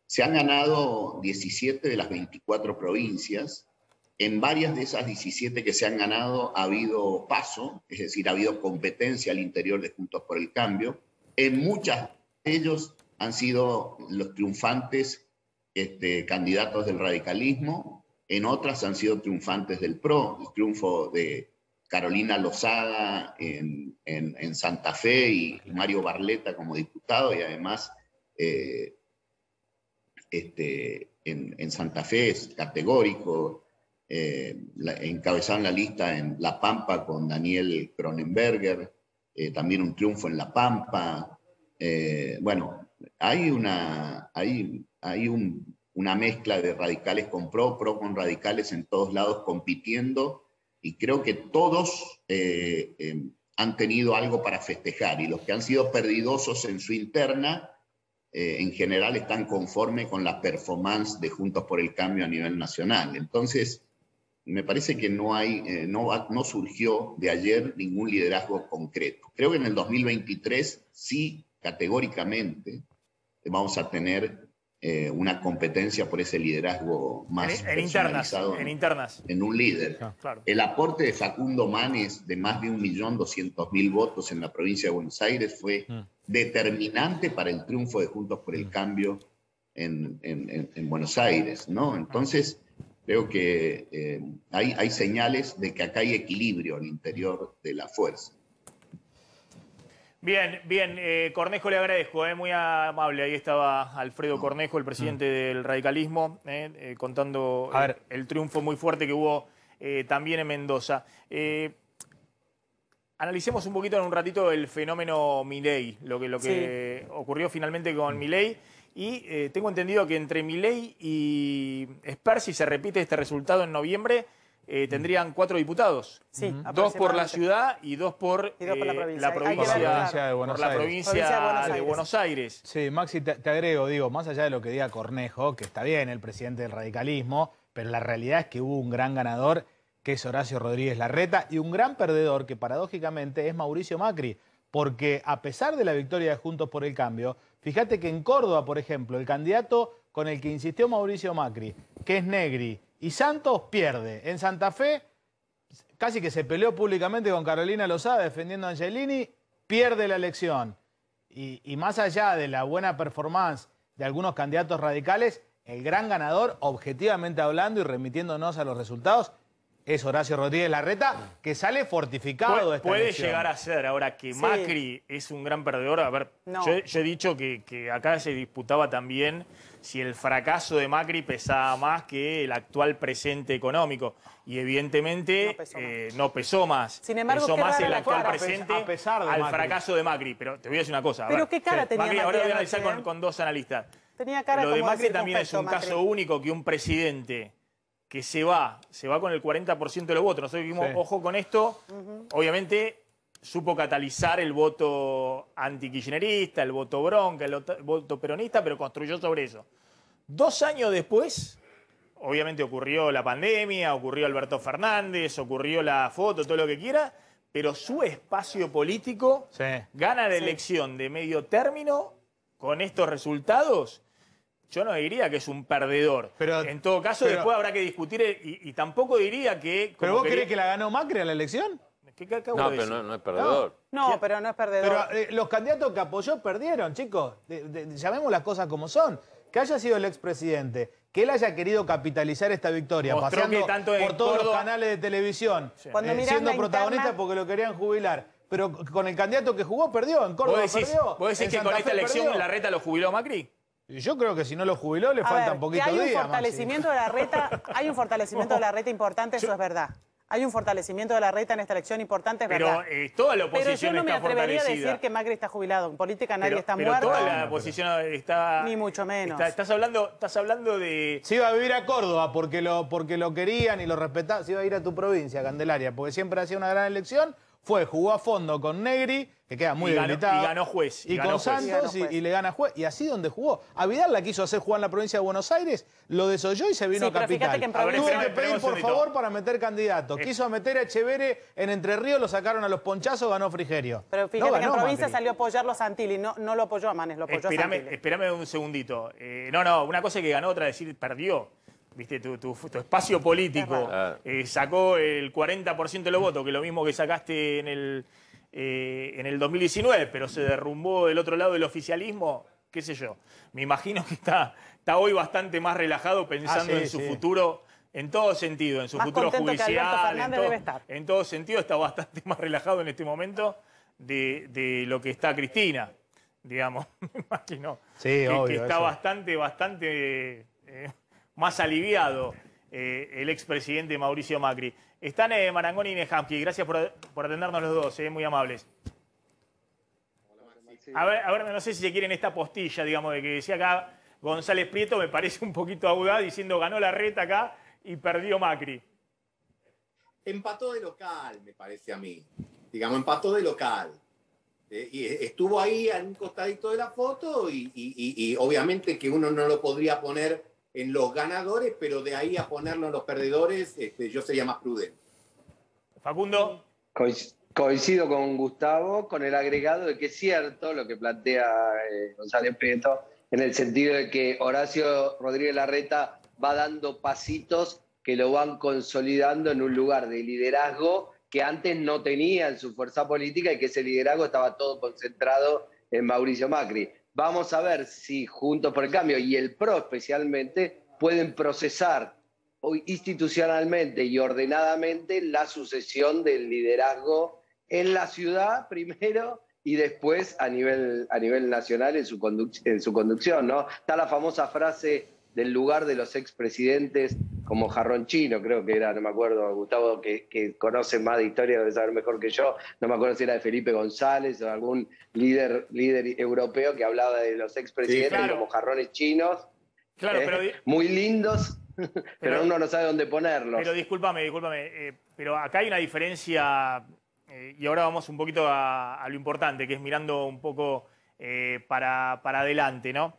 Se han ganado 17 de las 24 provincias. En varias de esas 17 que se han ganado ha habido paso, es decir, ha habido competencia al interior de Juntos por el Cambio. En muchas de ellos han sido los triunfantes candidatos del radicalismo, en otras han sido triunfantes del PRO. El triunfo de Carolina Lozada en Santa Fe y Mario Barletta como diputado, y además en Santa Fe es categórico. Encabezaron la lista en La Pampa con Daniel Cronenberger, también un triunfo en La Pampa. Hay una mezcla de radicales con PRO con radicales en todos lados compitiendo, y creo que todos han tenido algo para festejar, y los que han sido perdidosos en su interna, en general están conformes con la performance de Juntos por el Cambio a nivel nacional. Entonces, me parece que no surgió de ayer ningún liderazgo concreto. Creo que en el 2023 sí, categóricamente, vamos a tener una competencia por ese liderazgo más personalizado en un líder. Claro. El aporte de Facundo Manes de más de 1.200.000 votos en la provincia de Buenos Aires fue determinante para el triunfo de Juntos por el Cambio en Buenos Aires, ¿no? Entonces, creo que hay señales de que acá hay equilibrio al interior de la fuerza. Bien, Cornejo, le agradezco, muy amable. Ahí estaba Alfredo Cornejo, el presidente del radicalismo, contando el triunfo muy fuerte que hubo también en Mendoza. Analicemos un poquito en un ratito el fenómeno Milei, lo que ocurrió finalmente con Milei. Y tengo entendido que entre Milei y Esper, si se repite este resultado en noviembre, tendrían 4 diputados. Sí, 2 por la ciudad y 2 por la provincia de Buenos Aires. Sí, Maxi, te agrego, más allá de lo que diga Cornejo, que está bien, el presidente del radicalismo, pero la realidad es que hubo un gran ganador, que es Horacio Rodríguez Larreta, y un gran perdedor, que paradójicamente es Mauricio Macri, porque a pesar de la victoria de Juntos por el Cambio, fíjate que en Córdoba, por ejemplo, el candidato con el que insistió Mauricio Macri, que es Negri, y Santos pierde. En Santa Fe, casi que se peleó públicamente con Carolina Lozada defendiendo a Angelini, pierde la elección. Y más allá de la buena performance de algunos candidatos radicales, el gran ganador, objetivamente hablando y remitiéndonos a los resultados, es Horacio Rodríguez Larreta, que sale fortificado de esta Puede elección. llegar a ser, ahora que Macri es un gran perdedor. A ver, No. yo he dicho que acá se disputaba también si el fracaso de Macri pesaba más que el actual presente económico. Y evidentemente no pesó más. Sin embargo, pesó qué más rara el la actual cara. presente A pesar de al Macri. fracaso de Macri. Pero te voy a decir una cosa. A Pero ver, qué cara tenía Macri, Macri ahora voy a anoche, analizar con dos analistas. Tenía cara Lo de como Macri también es un circunspecto, caso Macri. único, que un presidente que se va con el 40% de los votos. Nosotros dijimos, Sí. ojo con esto, obviamente supo catalizar el voto antikirchnerista, el voto bronca, el voto peronista, pero construyó sobre eso. 2 años después, obviamente ocurrió la pandemia, ocurrió Alberto Fernández, ocurrió la foto, todo lo que quiera, pero su espacio político Sí. gana la elección de medio término con estos resultados. Yo no diría que es un perdedor. Pero- en todo caso, pero- después habrá que discutir y tampoco diría que... ¿Pero como vos quería- crees que la ganó Macri a la elección? ¿Qué acabo No, de pero decir? no es perdedor. No, pero no es perdedor. Pero los candidatos que apoyó perdieron, chicos. Llamemos las cosas como son. Que haya sido el expresidente, que él haya querido capitalizar esta victoria, Mostró paseando que tanto en por todos los Córdoba- canales de televisión, Cuando mirás siendo la protagonista interna- porque lo querían jubilar. Pero con el candidato que jugó, perdió. En Córdoba ¿Vos decís, perdió. vos decís en que Santa con esta Fe elección perdió. Larreta lo jubiló Macri? Y yo creo que si no lo jubiló, le A faltan ver, poquitos que hay un días. fortalecimiento de la reta, hay un fortalecimiento de la reta importante, eso es verdad. Hay un fortalecimiento de la reta en esta elección importante, es Pero verdad. toda la Pero yo oposición no me está atrevería a fortalecida. decir que Macri está jubilado. En política nadie está pero muerto. toda la oposición está... Ni mucho menos. Estás hablando de... Se iba a vivir a Córdoba porque lo querían y lo respetaban. Se iba a ir a tu provincia, Candelaria, porque siempre hacía una gran elección. Jugó a fondo con Negri, que queda muy Y ganó- debilitado. y ganó juez, y Y ganó con juez. Santos Y ganó juez. y le gana juez. Y así donde jugó. A Vidal la quiso hacer jugar en la provincia de Buenos Aires, lo desoyó y se vino Sí, a pero Capital. fíjate que en A ver, provincia- Tuvo esperame, que pedir esperame un por segundito. favor para meter candidatos. Quiso meter a Echeverre en Entre Ríos, lo sacaron a los ponchazos, ganó Frigerio. Pero fíjate No que en ganó provincia Macri. salió a apoyarlo a Santilli, no lo apoyó a Manes, lo apoyó a Santilli. Espérame un segundito. No, una cosa es que ganó, otra es decir perdió. Viste, tu espacio político Claro. sacó el 40% de los votos, que es lo mismo que sacaste en el 2019, pero se derrumbó del otro lado del oficialismo, qué sé yo. Me imagino que está hoy bastante más relajado pensando sí, en su sí. futuro, en todo sentido, en su Más futuro contento que Alberto judicial, Fernández debe estar. en todo sentido está bastante más relajado en este momento de lo que está Cristina, digamos. Me imagino Sí, obvio, que está eso. bastante más aliviado el expresidente Mauricio Macri. Están Marangoni y Nehamsky. Gracias por atendernos los dos, muy amables. A ver, no sé si se quieren esta postilla, digamos, de que decía acá González Prieto, me parece un poquito audaz, diciendo ganó la reta acá y perdió Macri. Empató de local, me parece a mí. Digamos, empató de local. Y estuvo ahí a un costadito de la foto y obviamente que uno no lo podría poner en los ganadores, pero de ahí a ponerlo en los perdedores, yo sería más prudente. Facundo. Coincido con Gustavo, con el agregado de que es cierto lo que plantea González Prieto, en el sentido de que Horacio Rodríguez Larreta va dando pasitos que lo van consolidando en un lugar de liderazgo que antes no tenía en su fuerza política y que ese liderazgo estaba todo concentrado en Mauricio Macri. Vamos a ver si Juntos por el Cambio y el PRO especialmente pueden procesar institucionalmente y ordenadamente la sucesión del liderazgo en la ciudad primero y después a nivel nacional en su conducción, ¿no? Está la famosa frase del lugar de los expresidentes como Jarrón Chino, creo que era, no me acuerdo, Gustavo, que conoce más de historia, debe saber mejor que yo, no me acuerdo si era de Felipe González o algún líder europeo que hablaba de los expresidentes Sí, claro. como jarrones chinos, Claro, pero... muy lindos, pero uno no sabe dónde ponerlos. Pero discúlpame, pero acá hay una diferencia, y ahora vamos un poquito a lo importante, que es mirando un poco para adelante, ¿no?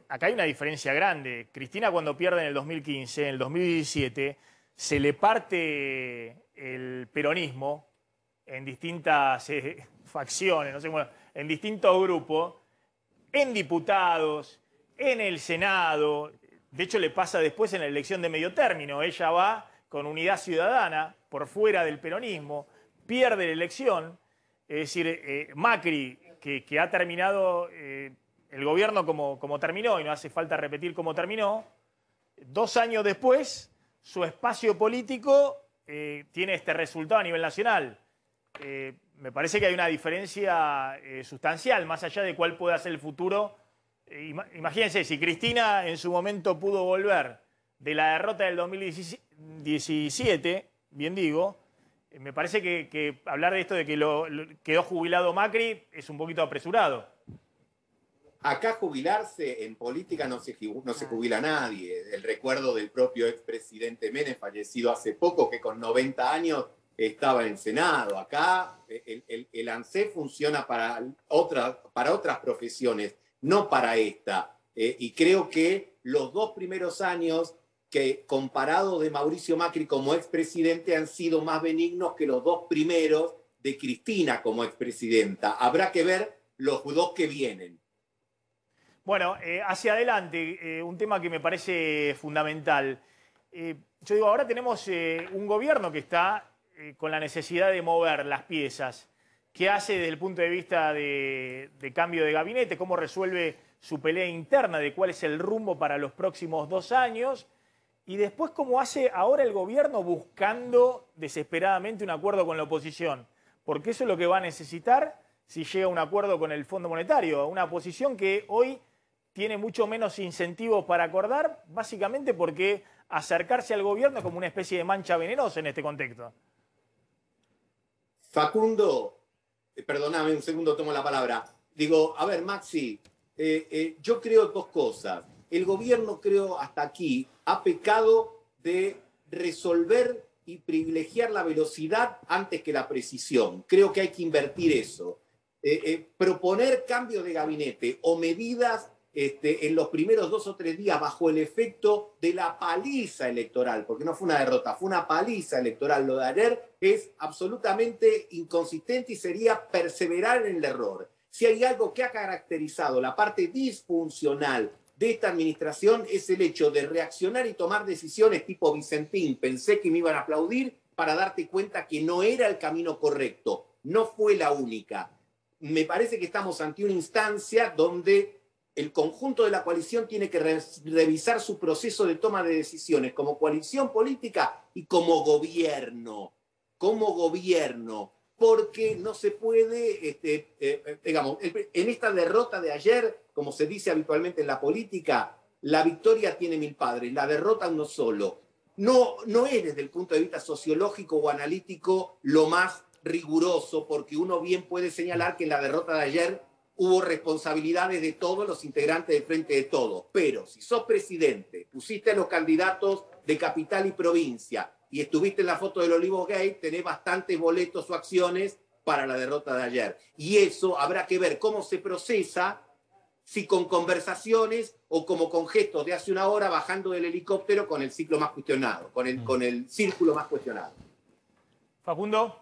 Acá hay una diferencia grande. Cristina, cuando pierde en el 2015, en el 2017, se le parte el peronismo en distintas facciones, no sé cómo, en distintos grupos, en diputados, en el Senado. De hecho, le pasa después en la elección de medio término. Ella va con Unidad Ciudadana, por fuera del peronismo, pierde la elección. Es decir, Macri, que ha terminado el gobierno como terminó, y no hace falta repetir cómo terminó, 2 años después, su espacio político tiene este resultado a nivel nacional. Me parece que hay una diferencia sustancial, más allá de cuál pueda ser el futuro. Imagínense, si Cristina en su momento pudo volver de la derrota del 2017, bien digo, me parece que hablar de esto de que quedó jubilado Macri es un poquito apresurado. Acá jubilarse en política no se jubila nadie. El recuerdo del propio expresidente Menem, fallecido hace poco, que con 90 años estaba en el Senado. Acá el ANSES funciona para otras profesiones, no para esta. Y creo que los 2 primeros años, que comparado de Mauricio Macri como expresidente, han sido más benignos que los 2 primeros de Cristina como expresidenta. Habrá que ver los 2 que vienen. Bueno, hacia adelante, un tema que me parece fundamental. Yo digo, ahora tenemos un gobierno que está con la necesidad de mover las piezas. ¿Qué hace desde el punto de vista de cambio de gabinete? ¿Cómo resuelve su pelea interna de cuál es el rumbo para los próximos 2 años? Y después, ¿cómo hace ahora el gobierno buscando desesperadamente un acuerdo con la oposición? Porque eso es lo que va a necesitar si llega a un acuerdo con el Fondo Monetario. Una oposición que hoy tiene mucho menos incentivos para acordar, básicamente porque acercarse al gobierno es como una especie de mancha venenosa en este contexto. Facundo, perdóname un segundo, tomo la palabra. Digo, a ver, Maxi, yo creo 2 cosas. El gobierno, creo, hasta aquí, ha pecado de resolver y privilegiar la velocidad antes que la precisión. Creo que hay que invertir eso. Proponer cambio de gabinete o medidas en los primeros 2 o 3 días bajo el efecto de la paliza electoral, porque no fue una derrota, fue una paliza electoral. Lo de ayer es absolutamente inconsistente y sería perseverar en el error. Si hay algo que ha caracterizado la parte disfuncional de esta administración, es el hecho de reaccionar y tomar decisiones tipo Vicentín. Pensé que me iban a aplaudir para darte cuenta que no era el camino correcto. No fue la única. Me parece que estamos ante una instancia donde el conjunto de la coalición tiene que revisar su proceso de toma de decisiones como coalición política y como gobierno. Porque no se puede, digamos, en esta derrota de ayer, como se dice habitualmente en la política, la victoria tiene 1000 padres, la derrota uno solo. No es desde el punto de vista sociológico o analítico lo más riguroso, porque uno bien puede señalar que en la derrota de ayer hubo responsabilidades de todos los integrantes del Frente de Todos. Pero si sos presidente, pusiste a los candidatos de capital y provincia y estuviste en la foto del Olivo Gate, tenés bastantes boletos o acciones para la derrota de ayer. Y eso habrá que ver cómo se procesa, si con conversaciones o como con gestos de hace una hora bajando del helicóptero con el ciclo más cuestionado, con el círculo más cuestionado. Facundo.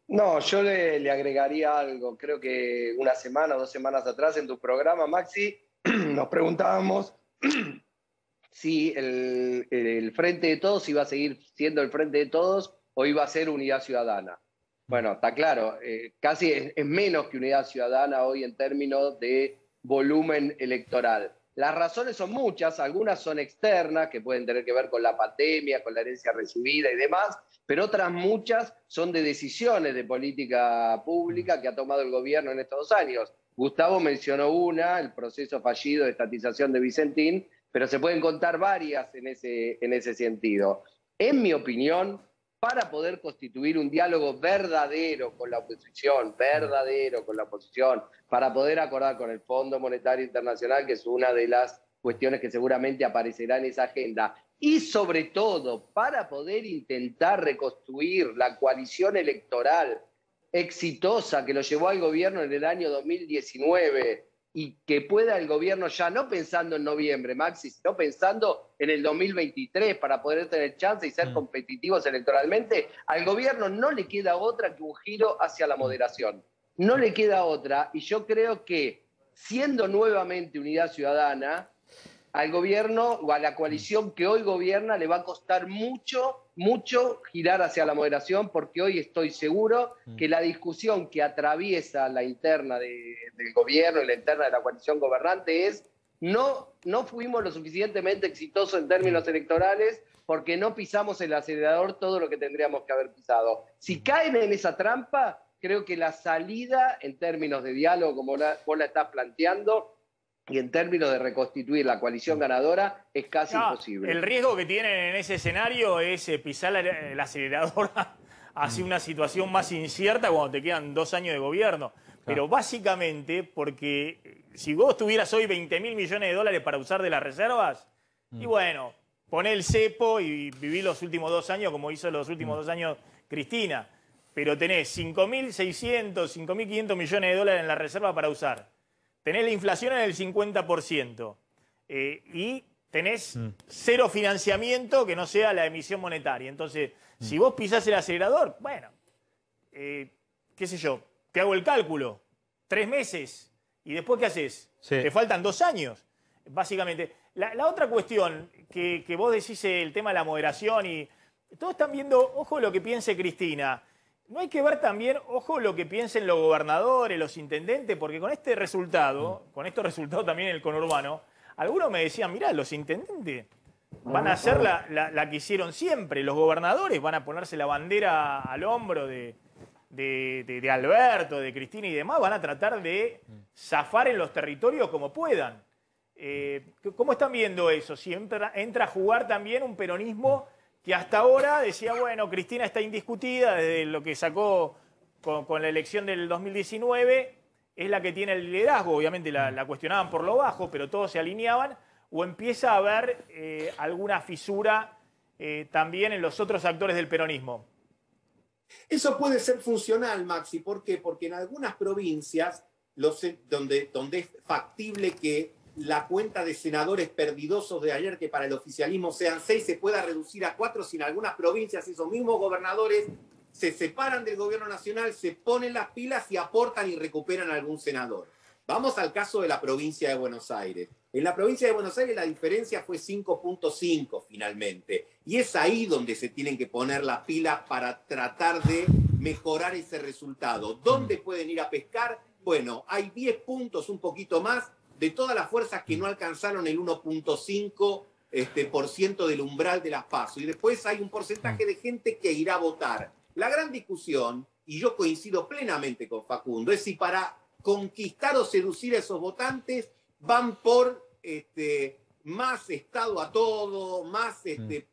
No, yo le agregaría algo. Creo que 1 semana o 2 semanas atrás en tu programa, Maxi, nos preguntábamos si el Frente de Todos iba a seguir siendo el Frente de Todos o iba a ser Unidad Ciudadana. Bueno, está claro, casi es menos que Unidad Ciudadana hoy en términos de volumen electoral. Las razones son muchas, algunas son externas, que pueden tener que ver con la pandemia, con la herencia recibida y demás, pero otras muchas son de decisiones de política pública que ha tomado el gobierno en estos 2 años. Gustavo mencionó una, el proceso fallido de estatización de Vicentín, pero se pueden contar varias en ese sentido. En mi opinión, para poder constituir un diálogo verdadero con la oposición, para poder acordar con el Fondo Monetario Internacional, que es una de las cuestiones que seguramente aparecerá en esa agenda, y sobre todo para poder intentar reconstruir la coalición electoral exitosa que lo llevó al gobierno en el año 2019 y que pueda el gobierno ya no pensando en noviembre, Maxi, sino pensando en el 2023 para poder tener chance y ser competitivos electoralmente, al gobierno no le queda otra que un giro hacia la moderación. no le queda otra, y yo creo que siendo nuevamente Unidad Ciudadana, al gobierno o a la coalición que hoy gobierna le va a costar mucho girar hacia la moderación, porque hoy estoy seguro que la discusión que atraviesa la interna del gobierno y la interna de la coalición gobernante es no fuimos lo suficientemente exitosos en términos electorales porque no pisamos el acelerador todo lo que tendríamos que haber pisado. Si caen en esa trampa, creo que la salida en términos de diálogo, como vos la estás planteando, y en términos de reconstituir la coalición ganadora, es casi imposible. El riesgo que tienen en ese escenario es pisar el acelerador hacia una situación más incierta cuando te quedan 2 años de gobierno. Pero básicamente, porque si vos tuvieras hoy 20.000 millones de dólares para usar de las reservas, y bueno, poné el cepo y viví los últimos 2 años como hizo los últimos 2 años Cristina. Pero tenés 5.600, 5.500 millones de dólares en la reserva para usar. Tenés la inflación en el 50% y tenés 0 financiamiento que no sea la emisión monetaria. Entonces, si vos pisás el acelerador, bueno, qué sé yo, te hago el cálculo, 3 meses, ¿y después qué haces? Sí. Te faltan 2 años, básicamente. La otra cuestión que vos decís, el tema de la moderación, y todos están viendo, ojo lo que piense Cristina. No hay que ver también, ojo, lo que piensen los gobernadores, los intendentes, porque con este resultado, con estos resultados también en el conurbano, algunos me decían, mirá, los intendentes van a hacer la que hicieron siempre, los gobernadores van a ponerse la bandera al hombro de Alberto, de Cristina y demás, van a tratar de zafar en los territorios como puedan. ¿Cómo están viendo eso? Si entra a jugar también un peronismo que hasta ahora decía, bueno, Cristina está indiscutida desde lo que sacó con la elección del 2019, es la que tiene el liderazgo, obviamente la cuestionaban por lo bajo, pero todos se alineaban, o empieza a haber alguna fisura también en los otros actores del peronismo? Eso puede ser funcional, Maxi. ¿Por qué? Porque en algunas provincias donde es factible que la cuenta de senadores perdidosos de ayer, que para el oficialismo sean 6, se pueda reducir a 4, si en algunas provincias esos mismos gobernadores se separan del gobierno nacional, se ponen las pilas y aportan y recuperan a algún senador. Vamos al caso de la provincia de Buenos Aires. En la provincia de Buenos Aires la diferencia fue 5.5 finalmente. Y es ahí donde se tienen que poner las pilas para tratar de mejorar ese resultado. ¿Dónde pueden ir a pescar? Bueno, hay 10 puntos, un poquito más, de todas las fuerzas que no alcanzaron el 1.5% del umbral de las PASO. Y después hay un porcentaje de gente que irá a votar. La gran discusión, y yo coincido plenamente con Facundo, es si para conquistar o seducir a esos votantes van por más Estado a todo, más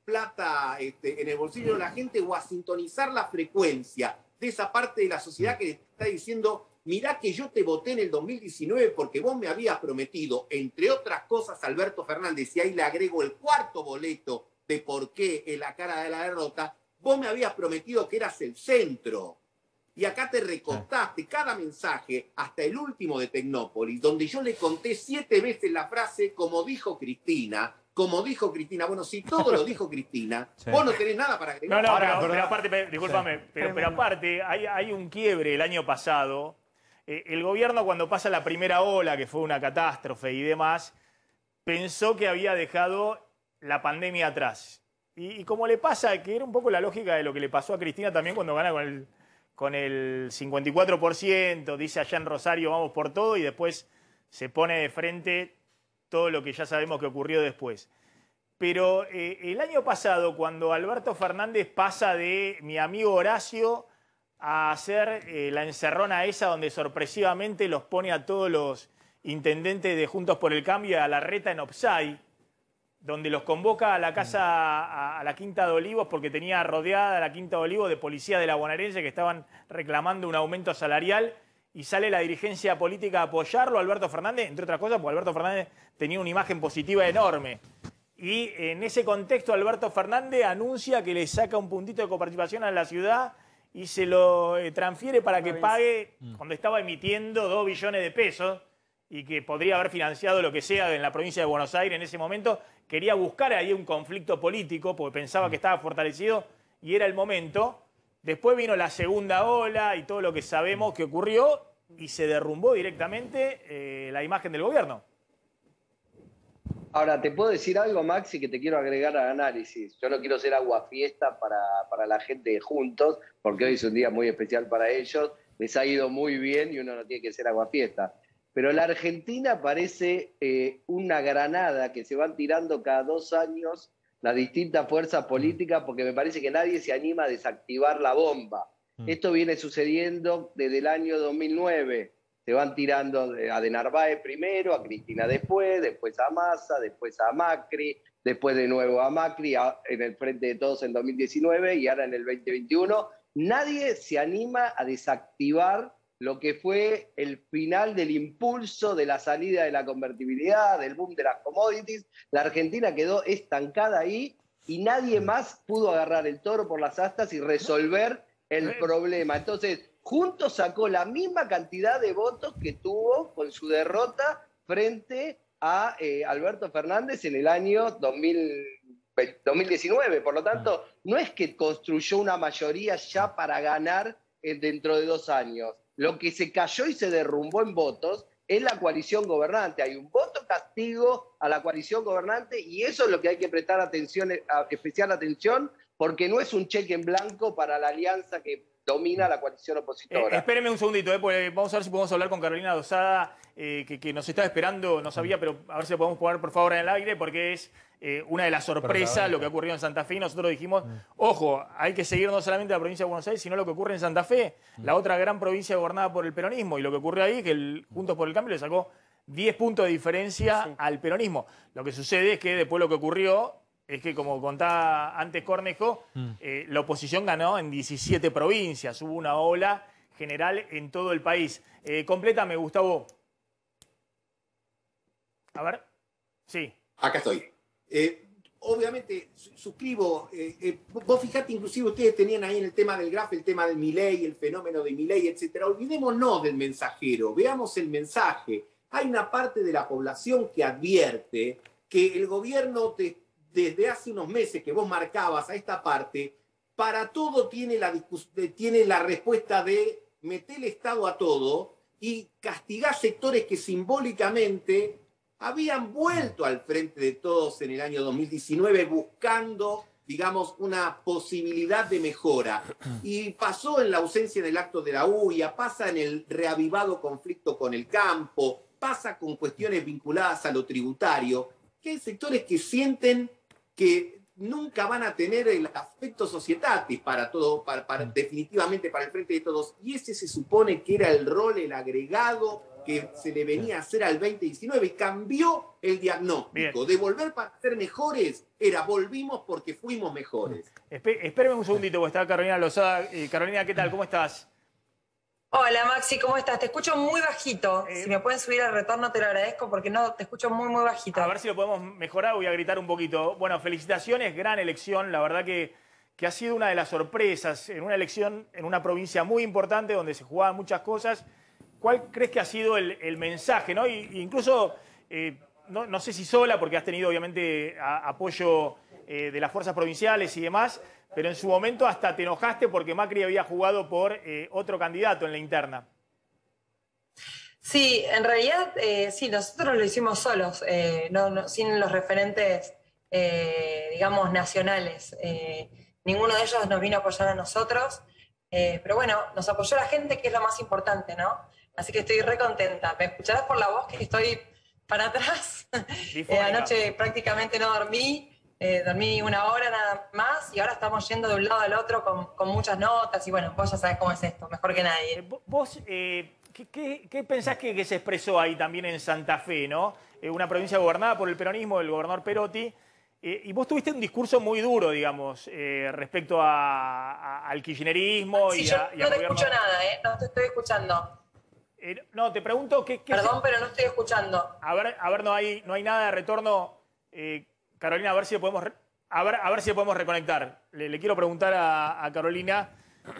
plata en el bolsillo de la gente, o a sintonizar la frecuencia de esa parte de la sociedad que está diciendo: mirá que yo te voté en el 2019 porque vos me habías prometido, entre otras cosas, Alberto Fernández, y ahí le agrego el 4º boleto de por qué en la cara de la derrota, vos me habías prometido que eras el centro. Y acá te recortaste cada mensaje, hasta el último de Tecnópolis, donde yo le conté 7 veces la frase como dijo Cristina. Bueno, si todo lo dijo Cristina, vos no tenés nada para agregar. No, pero aparte, discúlpame, pero aparte hay un quiebre el año pasado. El gobierno, cuando pasa la primera ola, que fue una catástrofe y demás, pensó que había dejado la pandemia atrás. Y como le pasa, que era un poco la lógica de lo que le pasó a Cristina también cuando gana con el 54%, dice allá en Rosario, vamos por todo, y después se pone de frente todo lo que ya sabemos que ocurrió después. Pero el año pasado, cuando Alberto Fernández pasa de mi amigo Horacio a hacer la encerrona esa donde sorpresivamente los pone a todos los intendentes de Juntos por el Cambio a la reta en offside, donde los convoca a la casa, a la Quinta de Olivos, porque tenía rodeada la Quinta de Olivos de policía de la bonaerense que estaban reclamando un aumento salarial, y sale la dirigencia política a apoyarlo, Alberto Fernández, entre otras cosas, porque Alberto Fernández tenía una imagen positiva enorme. Y en ese contexto Alberto Fernández anuncia que le saca un puntito de coparticipación a la ciudad y se lo transfiere para que pague, cuando estaba emitiendo 2 billones de pesos, y que podría haber financiado lo que sea en la provincia de Buenos Aires en ese momento. Quería buscar ahí un conflicto político porque pensaba que estaba fortalecido y era el momento. Después vino la segunda ola y todo lo que sabemos que ocurrió, y se derrumbó directamente la imagen del gobierno. Ahora, ¿te puedo decir algo, Maxi, que te quiero agregar al análisis? Yo no quiero ser aguafiesta para la gente de Juntos, porque hoy es un día muy especial para ellos. Les ha ido muy bien y uno no tiene que ser aguafiesta. Pero la Argentina parece una granada que se van tirando cada 2 años las distintas fuerzas políticas, porque me parece que nadie se anima a desactivar la bomba. Esto viene sucediendo desde el año 2009. Se van tirando a De Narváez primero, a Cristina después a Massa, después a Macri, después de nuevo a Macri, en el Frente de Todos en 2019 y ahora en el 2021. Nadie se anima a desactivar lo que fue el final del impulso de la salida de la convertibilidad, del boom de las commodities. La Argentina quedó estancada ahí y nadie más pudo agarrar el toro por las astas y resolver el problema. Entonces, Juntos sacó la misma cantidad de votos que tuvo con su derrota frente a Alberto Fernández en el año 2019. Por lo tanto, no es que construyó una mayoría ya para ganar dentro de 2 años. Lo que se cayó y se derrumbó en votos es la coalición gobernante. Hay un voto castigo a la coalición gobernante y eso es lo que hay que prestar especial atención, porque no es un cheque en blanco para la alianza que domina la coalición opositora. Espéreme un segundito, porque vamos a ver si podemos hablar con Carolina Dosada, que nos está esperando, no sabía, pero a ver si lo podemos poner por favor en el aire, porque es una de las sorpresas lo que ha ocurrido en Santa Fe. Y nosotros dijimos, ojo, hay que seguir no solamente la provincia de Buenos Aires, sino lo que ocurre en Santa Fe, la otra gran provincia gobernada por el peronismo. Y lo que ocurrió ahí, que el Juntos por el Cambio le sacó 10 puntos de diferencia al peronismo. Lo que sucede es que después lo que ocurrió es que, como contaba antes Cornejo, la oposición ganó en 17 provincias. Hubo una ola general en todo el país. Complétame, Gustavo. A ver. Sí. Acá estoy. Obviamente, suscribo. Vos fijate, inclusive ustedes tenían ahí en el tema del graf, el tema del Milei, el fenómeno de Milei, etc. Olvidémonos del mensajero. Veamos el mensaje. Hay una parte de la población que advierte que el gobierno desde hace unos meses que vos marcabas a esta parte, para todo tiene la respuesta de meter el Estado a todo y castigar sectores que simbólicamente habían vuelto al Frente de Todos en el año 2019 buscando, digamos, una posibilidad de mejora. Y pasó en la ausencia del acto de la UIA, pasa en el reavivado conflicto con el campo, pasa con cuestiones vinculadas a lo tributario, que hay sectores que sienten que nunca van a tener el aspecto societatis para todo, definitivamente para el Frente de Todos. Y ese se supone que era el rol, el agregado que se le venía a hacer al 2019. Y cambió el diagnóstico. Bien. De volver para ser mejores, volvimos porque fuimos mejores. Espérame un segundito, porque está Carolina Lozada. Carolina, ¿qué tal? ¿Cómo estás? Hola Maxi, ¿cómo estás? Te escucho muy bajito. Si me pueden subir al retorno te lo agradezco porque no te escucho muy, muy bajito. A ver si lo podemos mejorar, voy a gritar un poquito. Bueno, felicitaciones, gran elección. La verdad que ha sido una de las sorpresas en una elección en una provincia muy importante donde se jugaban muchas cosas. ¿Cuál crees que ha sido el mensaje, ¿no? Incluso, no sé si sola, porque has tenido obviamente apoyo de las fuerzas provinciales y demás, pero en su momento hasta te enojaste porque Macri había jugado por otro candidato en la interna. Sí, en realidad sí, nosotros lo hicimos solos, sin los referentes, digamos, nacionales. Ninguno de ellos nos vino a apoyar a nosotros, pero bueno, nos apoyó la gente, que es lo más importante, ¿no? Así que estoy re contenta. Me escucharás por la voz que estoy para atrás. Anoche prácticamente no dormí. Dormí 1 hora nada más y ahora estamos yendo de un lado al otro con muchas notas y bueno, vos ya sabés cómo es esto, mejor que nadie. Vos, ¿qué pensás que se expresó ahí también en Santa Fe, ¿no? Una provincia gobernada por el peronismo del gobernador Perotti, y vos tuviste un discurso muy duro, digamos, respecto al kirchnerismo sí, y yo a no te gobierno... escucho nada, no te estoy escuchando. No, te pregunto... Perdón, pero no estoy escuchando. A ver, no hay nada de retorno... Carolina, a ver si lo podemos, a ver si lo podemos reconectar. Le quiero preguntar a Carolina,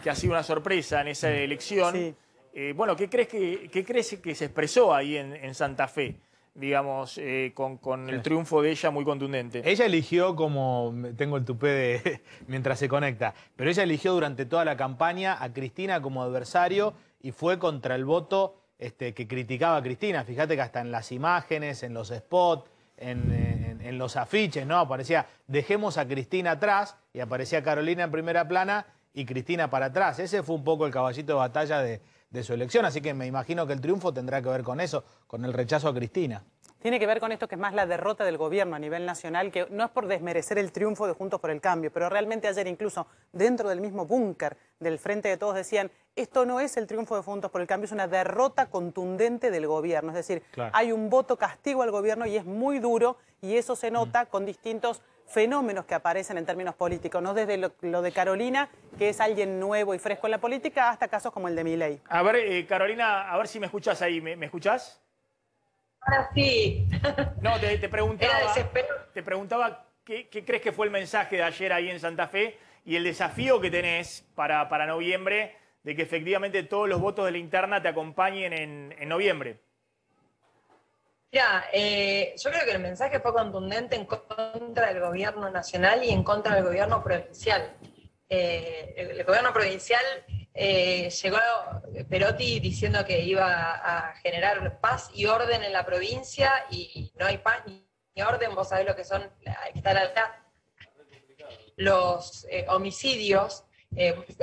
que ha sido una sorpresa en esa elección. Sí. Bueno, ¿qué crees que se expresó ahí en Santa Fe? Digamos, con el triunfo de ella muy contundente. Ella eligió, como tengo el tupé mientras se conecta, pero ella eligió durante toda la campaña a Cristina como adversario y fue contra el voto que criticaba a Cristina. Fíjate que hasta en las imágenes, en los spots, en los afiches, ¿no? Aparecía, dejemos a Cristina atrás, y aparecía Carolina en primera plana y Cristina para atrás. Ese fue un poco el caballito de batalla de su elección, así que me imagino que el triunfo tendrá que ver con eso, con el rechazo a Cristina. Tiene que ver con esto que es más la derrota del gobierno a nivel nacional, que no es por desmerecer el triunfo de Juntos por el Cambio, pero realmente ayer incluso dentro del mismo búnker del Frente de Todos decían, esto no es el triunfo de Juntos por el Cambio, es una derrota contundente del gobierno. Es decir, claro, hay un voto castigo al gobierno y es muy duro, y eso se nota con distintos fenómenos que aparecen en términos políticos, no desde lo de Carolina, que es alguien nuevo y fresco en la política, hasta casos como el de Milei. A ver, Carolina, a ver si me escuchás ahí. ¿Me escuchás? Ahora sí. No, te preguntaba qué crees que fue el mensaje de ayer ahí en Santa Fe y el desafío que tenés para noviembre de que efectivamente todos los votos de la interna te acompañen en noviembre. Mira, yo creo que el mensaje fue contundente en contra del gobierno nacional y en contra del gobierno provincial. El gobierno provincial llegó Perotti diciendo que iba a generar paz y orden en la provincia, y no hay paz ni orden. Vos sabés lo que son, hay que estar acá, los homicidios.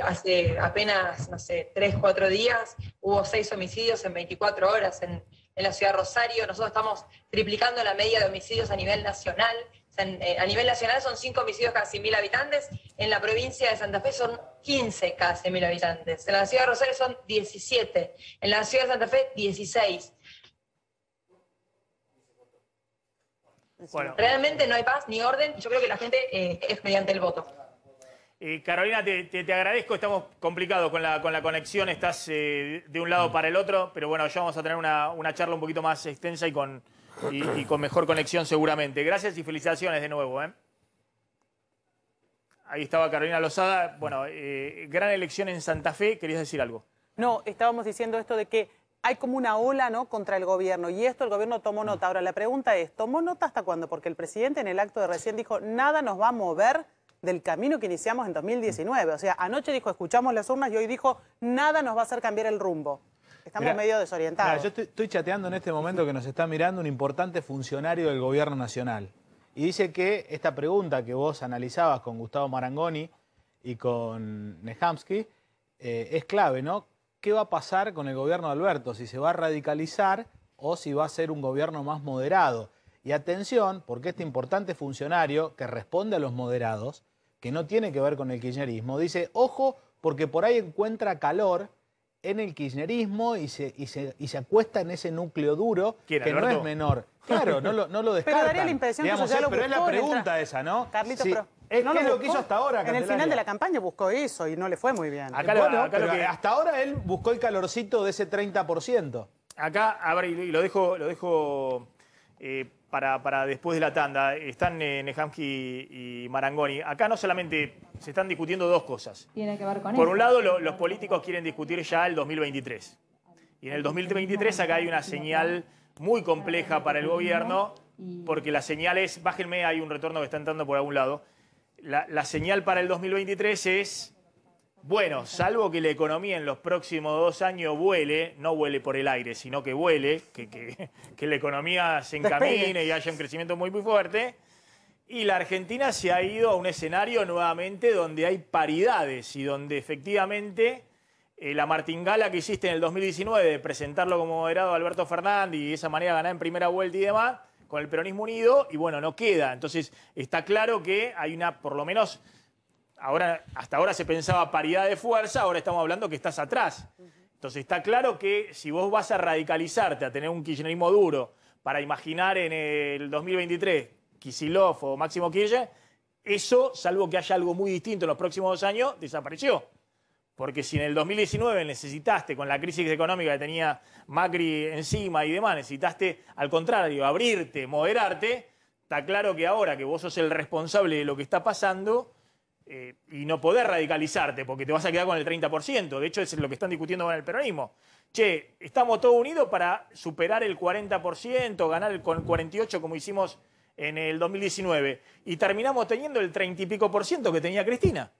Hace apenas, no sé, 3, 4 días hubo 6 homicidios en 24 horas en la ciudad de Rosario. Nosotros estamos triplicando la media de homicidios a nivel nacional. O sea, a nivel nacional son 5 homicidios cada 100.000 habitantes. En la provincia de Santa Fe son 15 cada 100.000 habitantes. En la ciudad de Rosario son 17. En la ciudad de Santa Fe, 16. Bueno. Realmente no hay paz ni orden. Yo creo que la gente es mediante el voto. Carolina, te agradezco. Estamos complicados con la conexión. Estás de un lado para el otro. Pero bueno, ya vamos a tener una charla un poquito más extensa y con mejor conexión seguramente. Gracias y felicitaciones de nuevo. Ahí estaba Carolina Lozada. Bueno, gran elección en Santa Fe. ¿Querías decir algo? No, estábamos diciendo esto de que hay como una ola, ¿no?, contra el gobierno, y esto el gobierno tomó nota. Ahora, la pregunta es, ¿tomó nota hasta cuándo? Porque el presidente en el acto de recién dijo, nada nos va a mover del camino que iniciamos en 2019. O sea, anoche dijo, escuchamos las urnas, y hoy dijo, nada nos va a hacer cambiar el rumbo. Estamos medio desorientados. Yo estoy chateando en este momento que nos está mirando un importante funcionario del gobierno nacional. Y dice que esta pregunta que vos analizabas con Gustavo Marangoni y con Nehamsky es clave, ¿no? ¿Qué va a pasar con el gobierno de Alberto? Si se va a radicalizar o si va a ser un gobierno más moderado. Y atención, porque este importante funcionario que responde a los moderados, que no tiene que ver con el kirchnerismo, dice, ojo, porque por ahí encuentra calor en el kirchnerismo y se acuesta en ese núcleo duro que Alberto? No es menor. Claro, no lo descartan. Pero daría la impresión que eso ya lo pero es la buscó pregunta esa, ¿no? Carlitos, Sí. pero Es no que es lo buscó. que hizo hasta ahora, En el Candelaria. final de la campaña buscó eso y no le fue muy bien. Pero hasta ahora él buscó el calorcito de ese 30%. Acá, a ver, y lo dejo para después de la tanda. Están Nehamsky y Marangoni. Acá no solamente se están discutiendo dos cosas. Tiene que ver con Por un lado, los políticos quieren discutir ya el 2023. Y en el 2023 acá hay una señal muy compleja para el gobierno, porque la señal es, bájenme, hay un retorno que está entrando por algún lado. La señal para el 2023 es, bueno, salvo que la economía en los próximos 2 años vuele, no vuele por el aire, sino que vuele, que la economía se encamine y haya un crecimiento muy, muy fuerte. Y la Argentina se ha ido a un escenario nuevamente donde hay paridades y donde efectivamente la martingala que hiciste en el 2019 de presentarlo como moderado a Alberto Fernández y de esa manera ganar en primera vuelta y demás, con el peronismo unido, y bueno, no queda. Entonces está claro que hay una, por lo menos, hasta ahora se pensaba paridad de fuerza, ahora estamos hablando que estás atrás. Entonces está claro que si vos vas a radicalizarte, a tener un kirchnerismo duro, para imaginar en el 2023 Kicillof o Máximo Kirchner, eso, salvo que haya algo muy distinto en los próximos 2 años, desapareció. Porque si en el 2019 necesitaste, con la crisis económica que tenía Macri encima y demás, necesitaste, al contrario, abrirte, moderarte, está claro que ahora que vos sos el responsable de lo que está pasando y no podés radicalizarte porque te vas a quedar con el 30%. De hecho, eso es lo que están discutiendo con el peronismo. Che, estamos todos unidos para superar el 40%, ganar con el 48% como hicimos en el 2019. Y terminamos teniendo el 30 y pico % que tenía Cristina.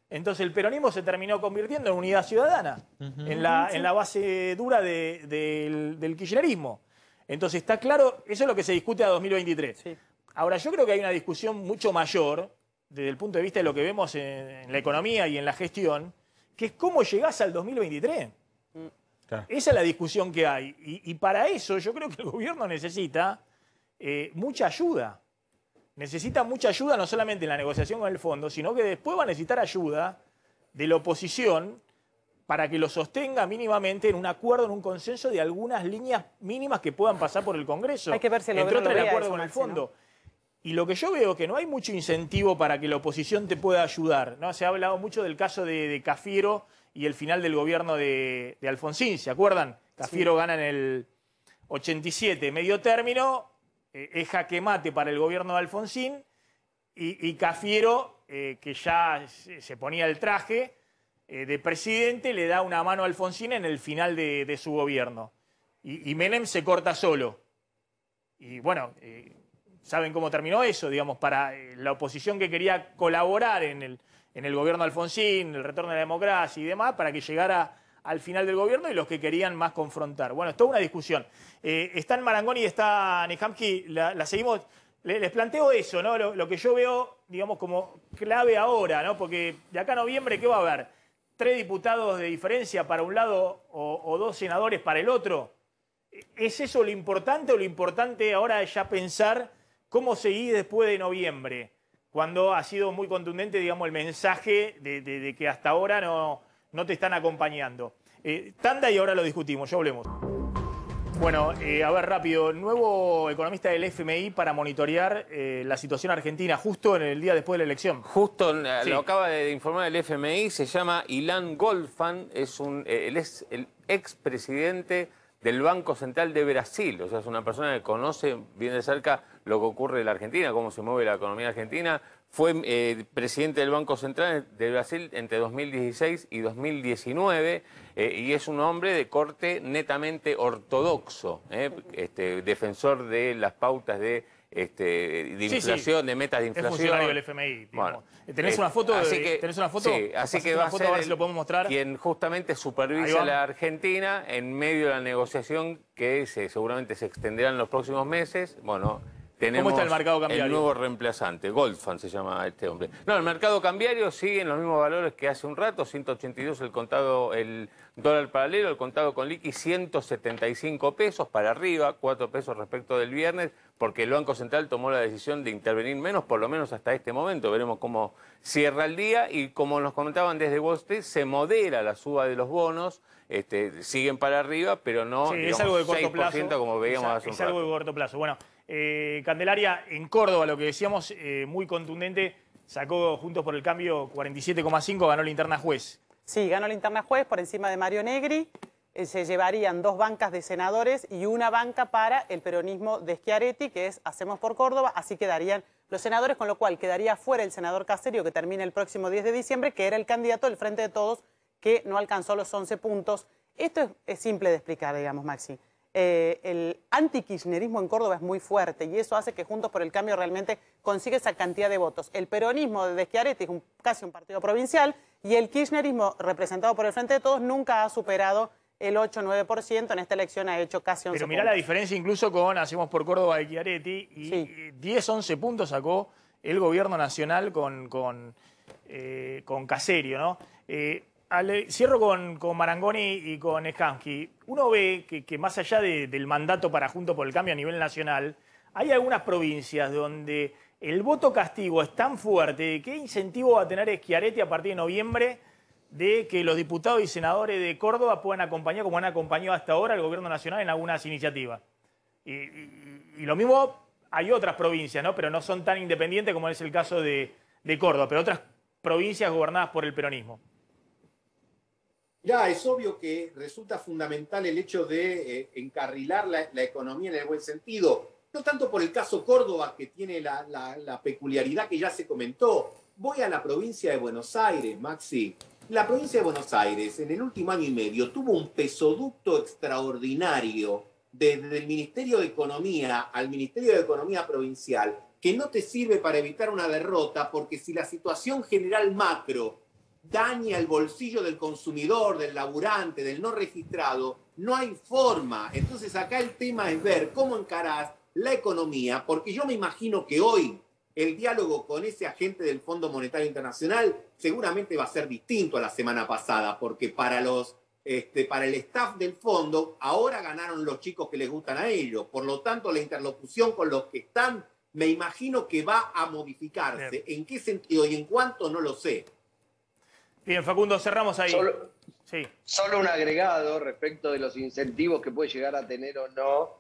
Entonces el peronismo se terminó convirtiendo en unidad ciudadana, en la base dura del kirchnerismo. Entonces está claro, eso es lo que se discute a 2023. Sí. Ahora, yo creo que hay una discusión mucho mayor, desde el punto de vista de lo que vemos en la economía y en la gestión, que es cómo llegás al 2023. Claro. Esa es la discusión que hay. Y para eso yo creo que el gobierno necesita mucha ayuda. Necesita mucha ayuda no solamente en la negociación con el fondo, sino que después va a necesitar ayuda de la oposición para que lo sostenga mínimamente en un acuerdo, en un consenso de algunas líneas mínimas que puedan pasar por el Congreso. Hay que ver si el entre gobierno otras el lo acuerdo vea con el eso, fondo. ¿no? Y lo que yo veo es que no hay mucho incentivo para que la oposición te pueda ayudar, ¿no? Se ha hablado mucho del caso de Cafiero y el final del gobierno de Alfonsín, ¿se acuerdan? Cafiero gana en el 87, medio término, es jaque mate para el gobierno de Alfonsín y Cafiero, que ya se ponía el traje de presidente, le da una mano a Alfonsín en el final de su gobierno. Y Menem se corta solo. Y bueno... ¿saben cómo terminó eso? Digamos, para la oposición que quería colaborar en el gobierno de Alfonsín, el retorno de la democracia y demás, para que llegara al final del gobierno, y los que querían más confrontar. Bueno, es toda una discusión. Están Marangoni y está Nehamki, la seguimos. Les planteo eso, ¿no? Lo que yo veo, digamos, como clave ahora, ¿no? Porque de acá a noviembre, ¿qué va a haber? ¿3 diputados de diferencia para un lado o 2 senadores para el otro? ¿Es eso lo importante o lo importante ahora es ya pensar cómo seguir después de noviembre, cuando ha sido muy contundente, digamos, el mensaje de que hasta ahora no te están acompañando? Tanda y ahora lo discutimos, ya hablemos. Bueno, a ver, rápido, nuevo economista del FMI para monitorear la situación argentina justo en el día después de la elección. Justo sí. Lo acaba de informar el FMI, se llama Ilan Goldfan, él es el expresidente del Banco Central de Brasil, o sea, es una persona que conoce bien de cerca lo que ocurre en la Argentina, cómo se mueve la economía argentina. Fue presidente del Banco Central de Brasil entre 2016 y 2019 y es un hombre de corte netamente ortodoxo, defensor de las pautas de inflación, de metas de inflación. Es funcionario del FMI. Bueno, ¿Tenés una foto? ¿Tenés una foto? Sí, así que va a ser a ver si lo podemos mostrar. Quien justamente supervisa a la Argentina en medio de la negociación que seguramente se extenderá en los próximos meses. Bueno, tenemos ¿cómo está el mercado cambiario? El nuevo reemplazante, Goldfan se llama este hombre. No, el mercado cambiario sigue en los mismos valores que hace un rato, 182 el dólar paralelo, el contado con liqui 175 pesos para arriba, 4 pesos respecto del viernes, porque el Banco Central tomó la decisión de intervenir menos, por lo menos hasta este momento. Veremos cómo cierra el día y como nos comentaban desde Wall Street, se modera la suba de los bonos, siguen para arriba, pero no, sí, digamos, es algo de corto 6% plazo, como veíamos hace un rato. Es algo de corto plazo. Bueno, Candelaria, en Córdoba, lo que decíamos, muy contundente, sacó Juntos por el Cambio 47,5, ganó la interna juez. Sí, ganó la interna juez por encima de Mario Negri. Se llevarían 2 bancas de senadores y una banca para el peronismo de Schiaretti, que es Hacemos por Córdoba, así quedarían los senadores, con lo cual quedaría fuera el senador Caserio, que termina el próximo 10 de diciembre, que era el candidato del Frente de Todos, que no alcanzó los 11 puntos. Esto es simple de explicar, digamos, Maxi. El antikirchnerismo en Córdoba es muy fuerte y eso hace que Juntos por el Cambio realmente consiga esa cantidad de votos. El peronismo de Schiaretti es casi un partido provincial y el kirchnerismo, representado por el Frente de Todos, nunca ha superado el 8-9%, en esta elección ha hecho casi 11 Pero mirá puntos. la diferencia incluso con Hacemos por Córdoba de Schiaretti, y sí, 10-11 puntos sacó el gobierno nacional con Caserio, ¿no? Cierro con Marangoni y con Nehamki. Uno ve que más allá del mandato para Juntos por el Cambio a nivel nacional, hay algunas provincias donde el voto castigo es tan fuerte. ¿Qué incentivo va a tener Schiaretti a partir de noviembre de que los diputados y senadores de Córdoba puedan acompañar, como han acompañado hasta ahora, al gobierno nacional en algunas iniciativas? Y lo mismo hay otras provincias, ¿no? Pero no son tan independientes como es el caso de Córdoba, pero otras provincias gobernadas por el peronismo. Ya, es obvio que resulta fundamental el hecho de encarrilar la economía en el buen sentido. No tanto por el caso Córdoba, que tiene la peculiaridad que ya se comentó. Voy a la provincia de Buenos Aires, Maxi. La provincia de Buenos Aires, en el último año y medio, tuvo un pesoducto extraordinario desde el Ministerio de Economía al Ministerio de Economía Provincial, que no te sirve para evitar una derrota, porque si la situación general macro daña el bolsillo del consumidor, del laburante, del no registrado, no hay forma. Entonces acá el tema es ver cómo encarás la economía, porque yo me imagino que hoy el diálogo con ese agente del Fondo Monetario Internacional seguramente va a ser distinto a la semana pasada, porque para el staff del fondo ahora ganaron los chicos que les gustan a ellos. Por lo tanto, la interlocución con los que están, me imagino que va a modificarse. Bien. ¿En qué sentido y en cuánto? No lo sé. Bien, Facundo, cerramos ahí. Solo un agregado respecto de los incentivos que puede llegar a tener o no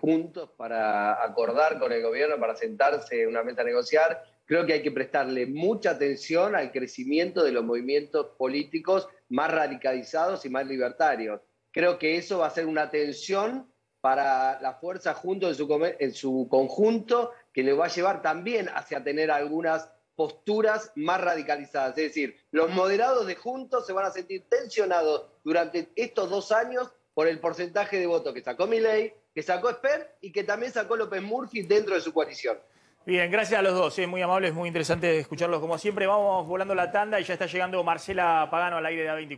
juntos para acordar con el gobierno, para sentarse en una mesa a negociar. Creo que hay que prestarle mucha atención al crecimiento de los movimientos políticos más radicalizados y más libertarios. Creo que eso va a ser una tensión para la fuerza Juntos en su conjunto, que le va a llevar también hacia tener algunas posturas más radicalizadas. Es decir, los moderados de Juntos se van a sentir tensionados durante estos 2 años por el porcentaje de votos que sacó Milei, que sacó Esper y que también sacó López Murphy dentro de su coalición. Bien, gracias a los dos, muy amables, muy interesante escucharlos como siempre. Vamos volando la tanda y ya está llegando Marcela Pagano al aire de A24.